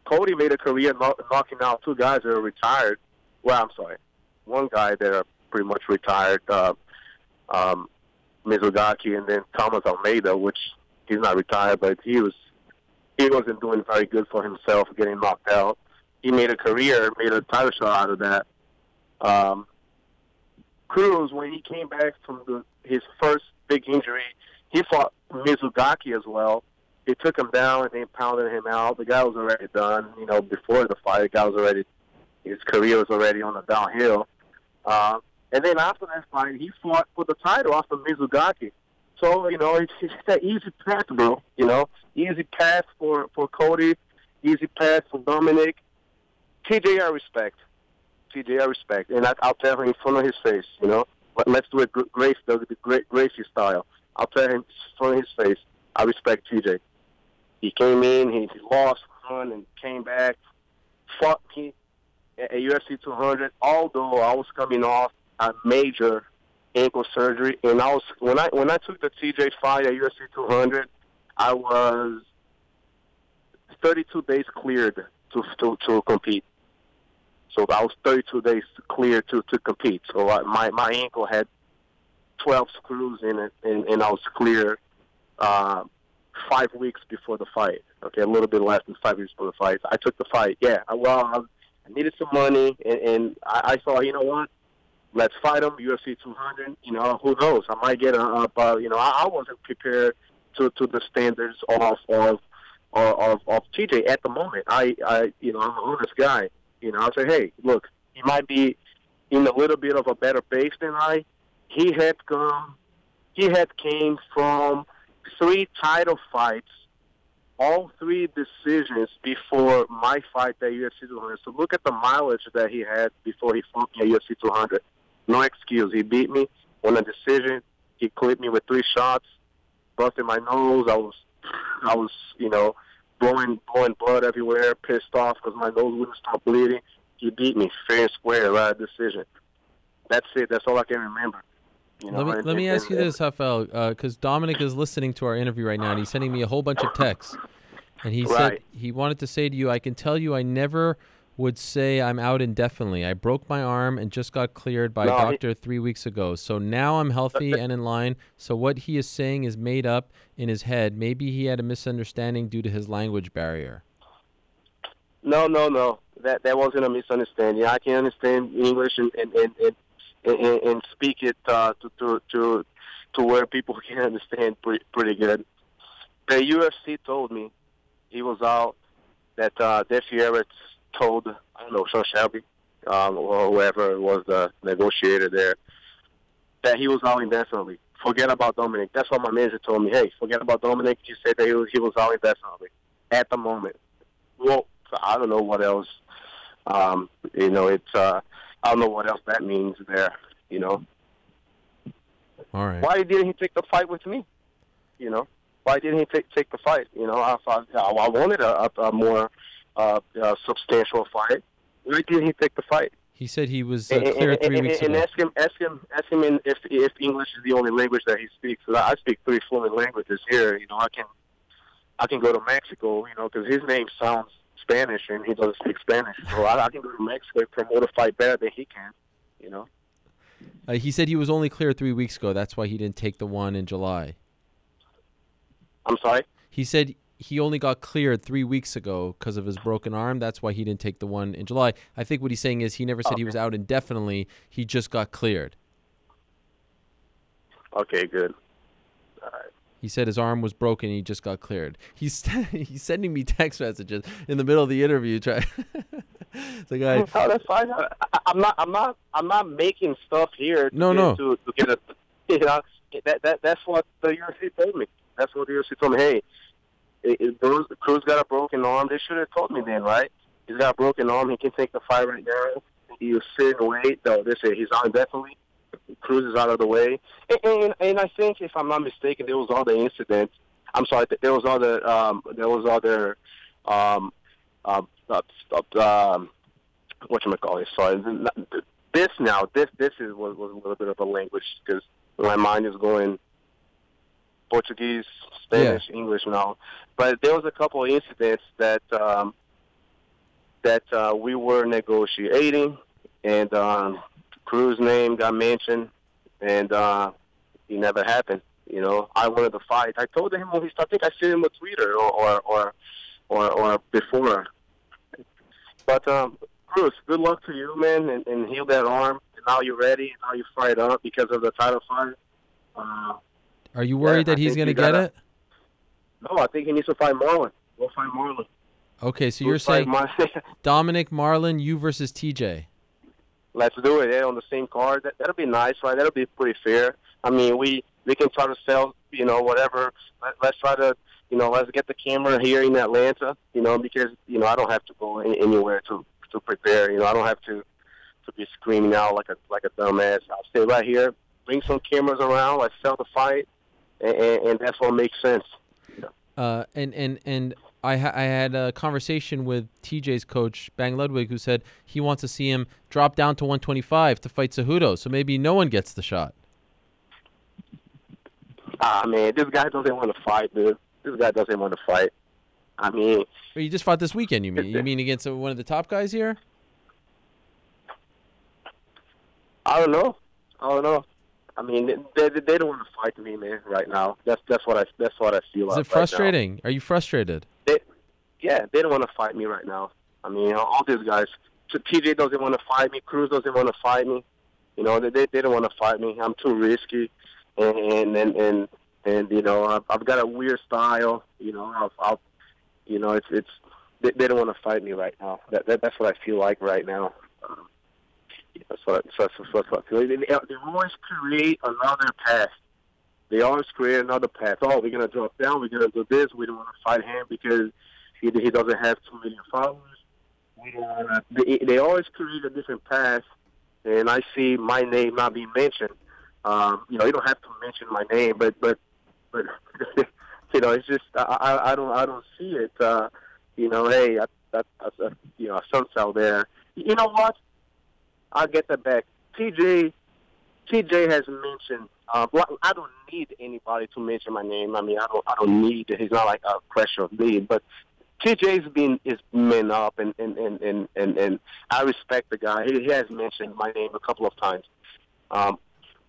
Cody made a career knocking out 2 guys that are retired. Well, I'm sorry, 1 guy that are pretty much retired. Mizugaki, and then Thomas Almeida, which he's not retired, but he wasn't doing very good for himself, getting knocked out. He made a career, made a title shot out of that. Cruz, when he came back from his first big injury, he fought Mizugaki as well. He took him down and then pounded him out. The guy was already done. Before the fight, the guy was already, his career was already on the downhill. And then after that fight, he fought for the title after Mizugaki. So, it's that easy path, bro. Easy path for Cody, easy path for Dominick. TJ, I respect. And I'll tell him in front of his face, But let's do it Gracie style. I'll tell him in front of his face, I respect TJ. He came in, he lost, won, and came back, fought me at UFC 200, although I was coming off a major ankle surgery. And when I took the TJ fight at UFC 200, I was 32 days cleared to compete. So I was 32 days cleared to compete. So my ankle had 12 screws in it, and I was clear 5 weeks before the fight. Okay, a little bit less than 5 weeks before the fight. I took the fight. Yeah, I needed some money, and I thought, you know what? Let's fight him, UFC 200. Who knows? I might get I wasn't prepared to the standards of TJ at the moment. I'm an honest guy. I say, hey, look, he might be in a little bit of a better pace than I. He came from 3 title fights, all 3 decisions before my fight at UFC 200. So look at the mileage that he had before he fought me at UFC 200. No excuse. He beat me, won a decision. He clipped me with 3 shots, busted my nose. I was, blowing blood everywhere, pissed off because my nose wouldn't stop bleeding. He beat me fair and square, right? Decision. That's it. That's all I can remember. Let me ask you this, Raphael, because Dominick is listening to our interview right now, and he's sending me a whole bunch of texts. And he said he wanted to say to you, I can tell you I never would say I'm out indefinitely. I broke my arm and just got cleared by a doctor 3 weeks ago. So now I'm healthy and in line. So what he is saying is made up in his head. Maybe he had a misunderstanding due to his language barrier. No. That wasn't a misunderstanding. I can understand English and speak it to where people can understand pretty good. The UFC told me he was out, that De Fiera told, I don't know, Sean Shelby, or whoever was the negotiator there, that he was out indefinitely. Forget about Dominick. That's what my manager told me. Hey, forget about Dominick. He said that he was out indefinitely at the moment. Well, I don't know what else. I don't know what else that means there. All right. Why didn't he take the fight with me? Why didn't he take the fight? I thought I wanted a more substantial fight. Why didn't he take the fight? He said he was cleared 3 weeks ago. And ask him if English is the only language that he speaks. I speak 3 fluent languages here. I can go to Mexico, because his name sounds Spanish and he doesn't speak Spanish. So I can go to Mexico and promote a fight better than he can. He said he was only cleared 3 weeks ago. That's why he didn't take the one in July. I'm sorry? He said he only got cleared 3 weeks ago because of his broken arm. That's why he didn't take the one in July. I think what he's saying is he never said he was out indefinitely. He just got cleared. Okay, good. All right. He said his arm was broken. And he just got cleared. He's sending me text messages in the middle of the interview. It's like no, that's fine. I'm not making stuff here. To get a. That's what the UFC told me. That's what the UFC told me. Hey, Cruz got a broken arm. They should have told me then, right? He's got a broken arm. He can take the fight right now. He was sitting and wait. No, they say he's out indefinitely. Cruz is out of the way. And I think, if I'm not mistaken, there was other incidents. I'm sorry, there was other whatchamacallit. Sorry, this was a little bit of a language because my mind is going Portuguese, Spanish, English now. But there was a couple of incidents that we were negotiating, and Cruz's name got mentioned, and it never happened. You know, I wanted to fight. I told him when he started. I think I sent him a tweeter or before. But Cruz, good luck to you, man, and heal that arm. And now you're ready. And now you're fired up because of the title fight. Are you worried that he's going to get it? No, I think he needs to fight Marlon. Go fight Marlon. Okay, so you're saying Dominick, Marlon, you versus TJ. Let's do it. On the same card. That'll be nice, right? That'll be pretty fair. I mean, we can try to sell, whatever. Let's try to, let's get the camera here in Atlanta, because, I don't have to go anywhere to prepare. I don't have to be screaming out like a dumbass. I'll stay right here, bring some cameras around, let's sell the fight, and that's what makes sense. And I had a conversation with TJ's coach, Bang Ludwig, who said he wants to see him drop down to 125 to fight Cejudo. So maybe no one gets the shot. Man, this guy doesn't want to fight, dude. This guy doesn't want to fight. I mean... Well, you just fought this weekend, you mean? You mean against one of the top guys here? I don't know. I mean, they don't want to fight me, man, right now. That's what I feel. Is it frustrating? Are you frustrated? They don't want to fight me right now. I mean, all these guys. So TJ doesn't want to fight me. Cruz doesn't want to fight me. They don't want to fight me. I'm too risky, and I've got a weird style. I'll it's they don't want to fight me right now. That's what I feel like right now. That's what I feel. They always create another path. They always create another path. Oh, we're gonna drop down. We're gonna do this. We don't want to fight him because he doesn't have 2 million followers. They always create a different path, and I see my name not being mentioned. You don't have to mention my name, but it's just I don't see it. Hey, Assuncao there. You know what? I'll get that back. TJ has mentioned. I don't need anybody to mention my name. I mean, I don't need. He's not like a pressure of me, but TJ's is man up, and I respect the guy. He has mentioned my name a couple of times.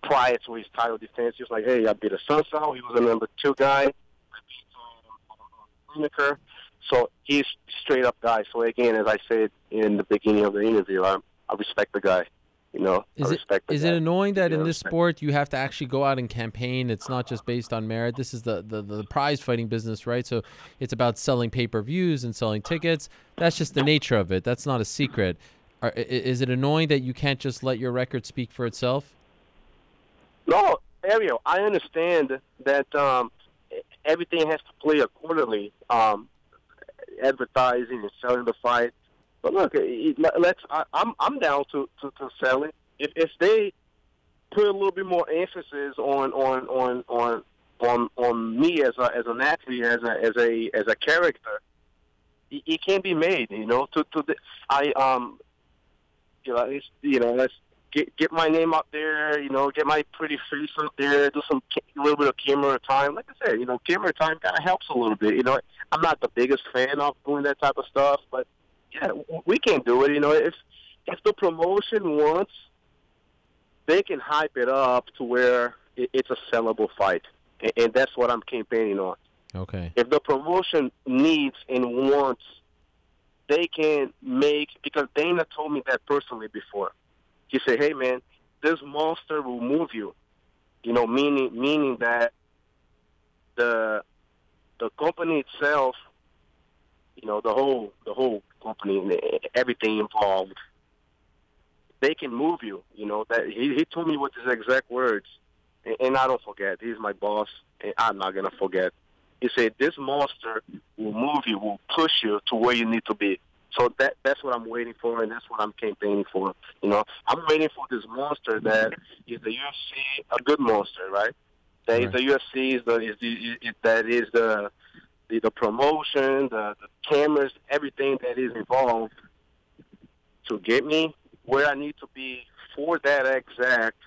Prior to his title defense, he was like, "Hey, I beat Assuncao. He was the number 2 guy. I beat Dominick. So he's straight up guy. So again, as I said in the beginning of the interview, I respect the guy. Is it annoying that in this sport you have to actually go out and campaign? It's not just based on merit. This is the prize fighting business, right? So it's about selling pay-per-views and selling tickets. That's just the nature of it. That's not a secret. Is it annoying that you can't just let your record speak for itself? No, Ariel, I understand that everything has to play accordingly. Advertising and selling the fight. But look, I'm down to sell it. If they put a little bit more emphasis on me as an athlete, as a character, it can be made. Let's get my name out there. Get my pretty face out there. Do a little bit of camera time. Like I said, camera time kind of helps a little bit. I'm not the biggest fan of doing that type of stuff, but yeah, we can do it. If the promotion wants, they can hype it up to where it's a sellable fight, and that's what I'm campaigning on. Okay. If the promotion needs and wants, they can make, because Dana told me that personally before. He said, "Hey man, this monster will move you." Meaning that the company itself, the whole company and everything involved, they can move you. That he told me with his exact words, and I don't forget. He's my boss, and I'm not gonna forget. He said, "This monster will move you, will push you to where you need to be." So that's what I'm waiting for, and that's what I'm campaigning for. I'm waiting for this monster that is the UFC, a good monster, right? That is the UFC, that is the promotion, the cameras, everything that is involved to get me where I need to be for that exact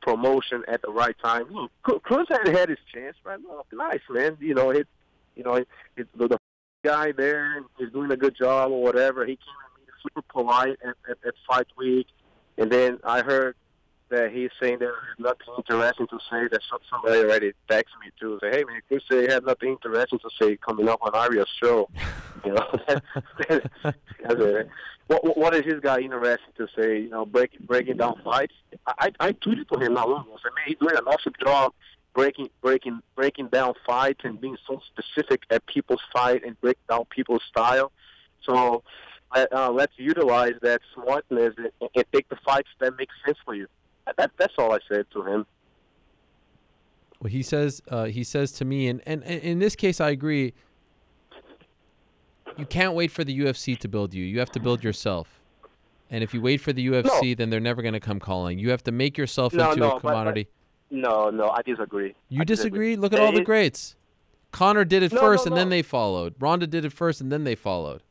promotion at the right time. Look, Cruz had his chance, right? Look, nice, man. The guy there is doing a good job or whatever. He came at me super polite at fight week, and then I heard that he's saying there's nothing interesting to say. That somebody already texted me too. Say, hey man, you say you have nothing interesting to say coming up on Ariel's show. You know, what is this guy interested to say? You know, breaking down fights. I tweeted to him not long ago. I said, man, he's doing an awesome job breaking down fights and being so specific at people's fight and break down people's style. So let's utilize that smartness and take the fights that make sense for you. That's all I said to him. Well, he says to me, and in this case, I agree. You can't wait for the UFC to build you. You have to build yourself. And if you wait for the UFC, then they're never going to come calling. You have to make yourself into a commodity. No, I disagree. You disagree? Look at all the greats. Conor did it first, and then they followed. Ronda did it first, and then they followed.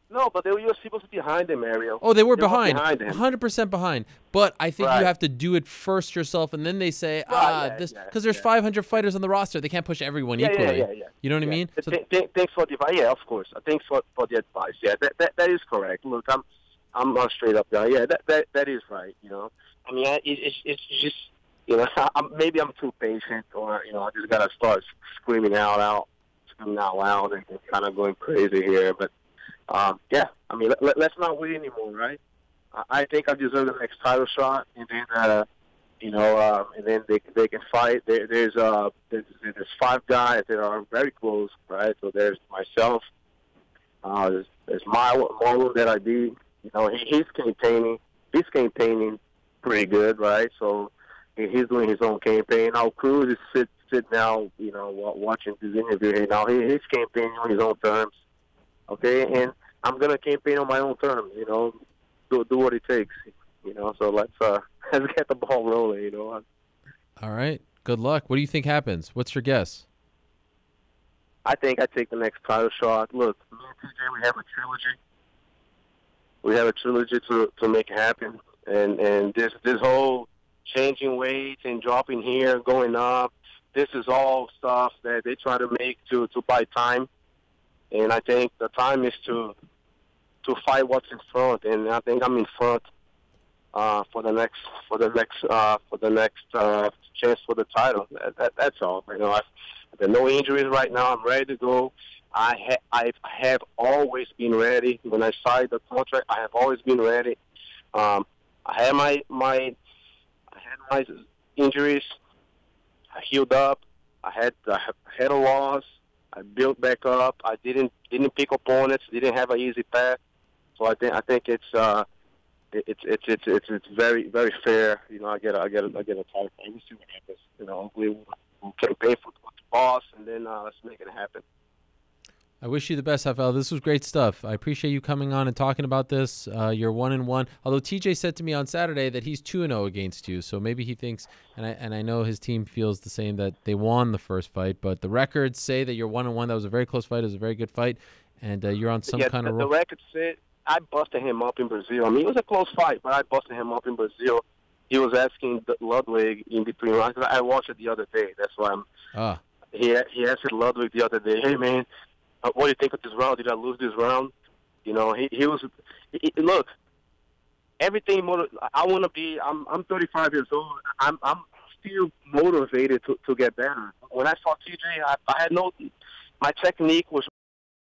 No, but the UFC was behind him, Ariel. Oh, they were behind. 100% behind. But I think you have to do it first yourself, and then they say, because there's 500 fighters on the roster. They can't push everyone equally. Yeah. You know what I mean? So thanks for the advice. Yeah, of course. Thanks for the advice. Yeah, that is correct. Look, I'm a straight up guy. Yeah, that is right. You know, I mean, it's just, you know, maybe I'm too patient, or you know, I just gotta start screaming out loud, and kind of going crazy here, but. Yeah, I mean, let's not wait anymore, right? I think I deserve the next title shot, and then, you know, and then they can fight. There's 5 guys that are very close, right? So there's myself, there's Marlon that I beat. You know, he's campaigning pretty good, right? So he's doing his own campaign. Now Cruz is sitting now, you know, watching this interview here. Now he's campaigning on his own terms. Okay, and I'm gonna campaign on my own terms. You know, do what it takes. You know, so let's get the ball rolling. You know. All right. Good luck. What do you think happens? What's your guess? I think I take the next title shot. Look, me and TJ, we have a trilogy. We have a trilogy to make it happen, and this whole changing weight and dropping here, going up. This is all stuff that they try to make to buy time. And I think the time is to fight what's in front, and I think I'm in front for the next chance for the title. That's all. You know, there are no injuries right now. I'm ready to go. I have always been ready. When I signed the contract, I have always been ready. I had my injuries. I healed up. I had a loss. I built back up. I didn't pick opponents. Didn't have an easy path. So I think it's very, very fair. You know, I get a title. We'll see what happens. You know, we'll campaign for the boss, and then let's make it happen. I wish you the best, Raphael. This was great stuff. I appreciate you coming on and talking about this. You're 1-1. Although TJ said to me on Saturday that he's 2-0 against you, so maybe he thinks, and I know his team feels the same, that they won the first fight. But the records say that you're 1-1. That was a very close fight. It was a very good fight, and you're on some kind of roll. The records said I busted him up in Brazil. I mean, it was a close fight, but I busted him up in Brazil. He was asking Ludwig in between rounds. I watched it the other day. That's why I'm. He asked Ludwig the other day, hey man, what do you think of this round? Did I lose this round? You know, he was. Look, everything. I want to be. I'm 35 years old. I'm still motivated to get better. When I saw TJ, I had no. My technique was.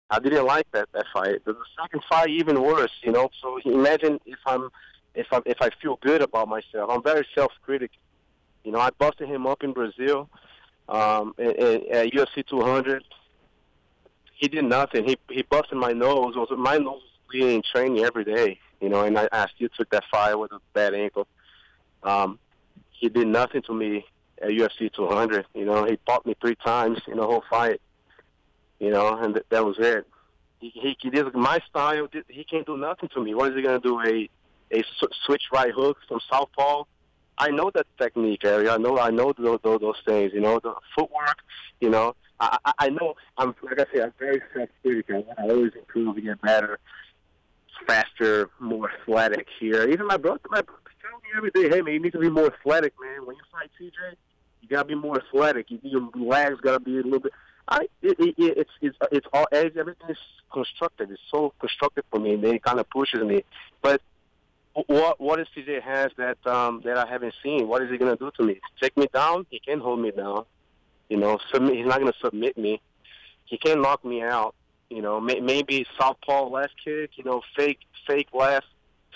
I didn't like that fight. The second fight even worse. You know. So imagine if I feel good about myself. I'm very self-critic. You know, I busted him up in Brazil, at UFC 200. He did nothing. He busted my nose. My nose was bleeding in training every day, you know, and I still took that fight with a bad ankle. He did nothing to me at UFC 200. You know, he fought me 3 times in the whole fight, you know, and that was it. He did my style. He can't do nothing to me. What is he going to do, a switch right hook from southpaw? I know that technique, Ariel. I know those things, you know, the footwork, you know. I know, like I said, I'm very self-critical. I always improve to get better, faster, more athletic here. Even my brother tells me every day, hey, man, you need to be more athletic, man. When you fight TJ, you got to be more athletic. Your legs got to be a little bit. It's all, everything is constructed. It's so constructed for me, and it kind of pushes me. But What is TJ has that that I haven't seen? What is he gonna do to me? Take me down? He can hold me down. You know, submit. He's not gonna submit me. He can knock me out. You know, maybe southpaw last kick. You know, fake straight last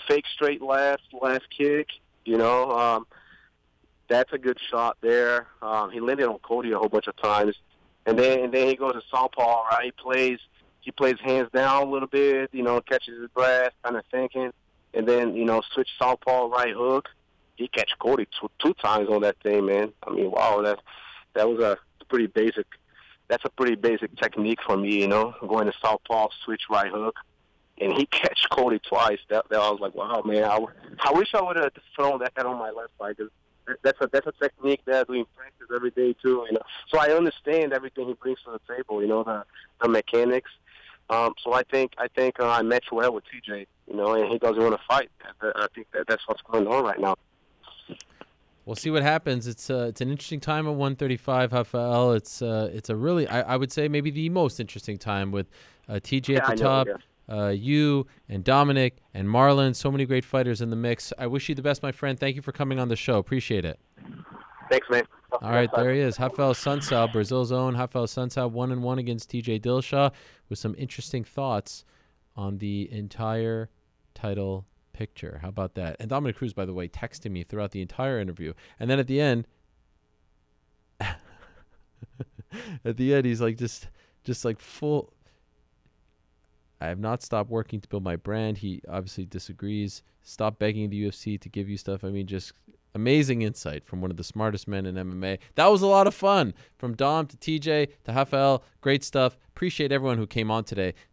kick. You know, that's a good shot there. He landed on Cody a whole bunch of times, and then he goes to southpaw. Right, he plays hands down a little bit. You know, catches his breath, kind of thinking, and then switch southpaw right hook. He catch Cody two times on that thing, man. I mean, wow, that was a pretty basic. That's a pretty basic technique for me, going to southpaw, switch right hook, and he catch Cody twice. That I was like, wow, man. I wish I would have thrown that on my left side, because that's a technique that I do in practice every day too. So I understand everything he brings to the table. The mechanics. So I think I match well with TJ. And he doesn't want to fight. I think that's what's going on right now. We'll see what happens. It's an interesting time at 135, Raphael. It's a really, I would say, maybe the most interesting time with TJ at the top, you and Dominick and Marlon. So many great fighters in the mix. I wish you the best, my friend. Thank you for coming on the show. Appreciate it. Thanks, man. All right, there he is, Raphael Assuncao, Brazil's own Raphael Assuncao, 1-1 against TJ Dillashaw, with some interesting thoughts on the entire title picture. How about that? And Dominick Cruz, by the way, texted me throughout the entire interview, and then at the end, he's like just like full. I have not stopped working to build my brand. He obviously disagrees. Stop begging the UFC to give you stuff. I mean, just amazing insight from one of the smartest men in MMA. That was a lot of fun. From Dom to TJ to Raphael, great stuff. Appreciate everyone who came on today.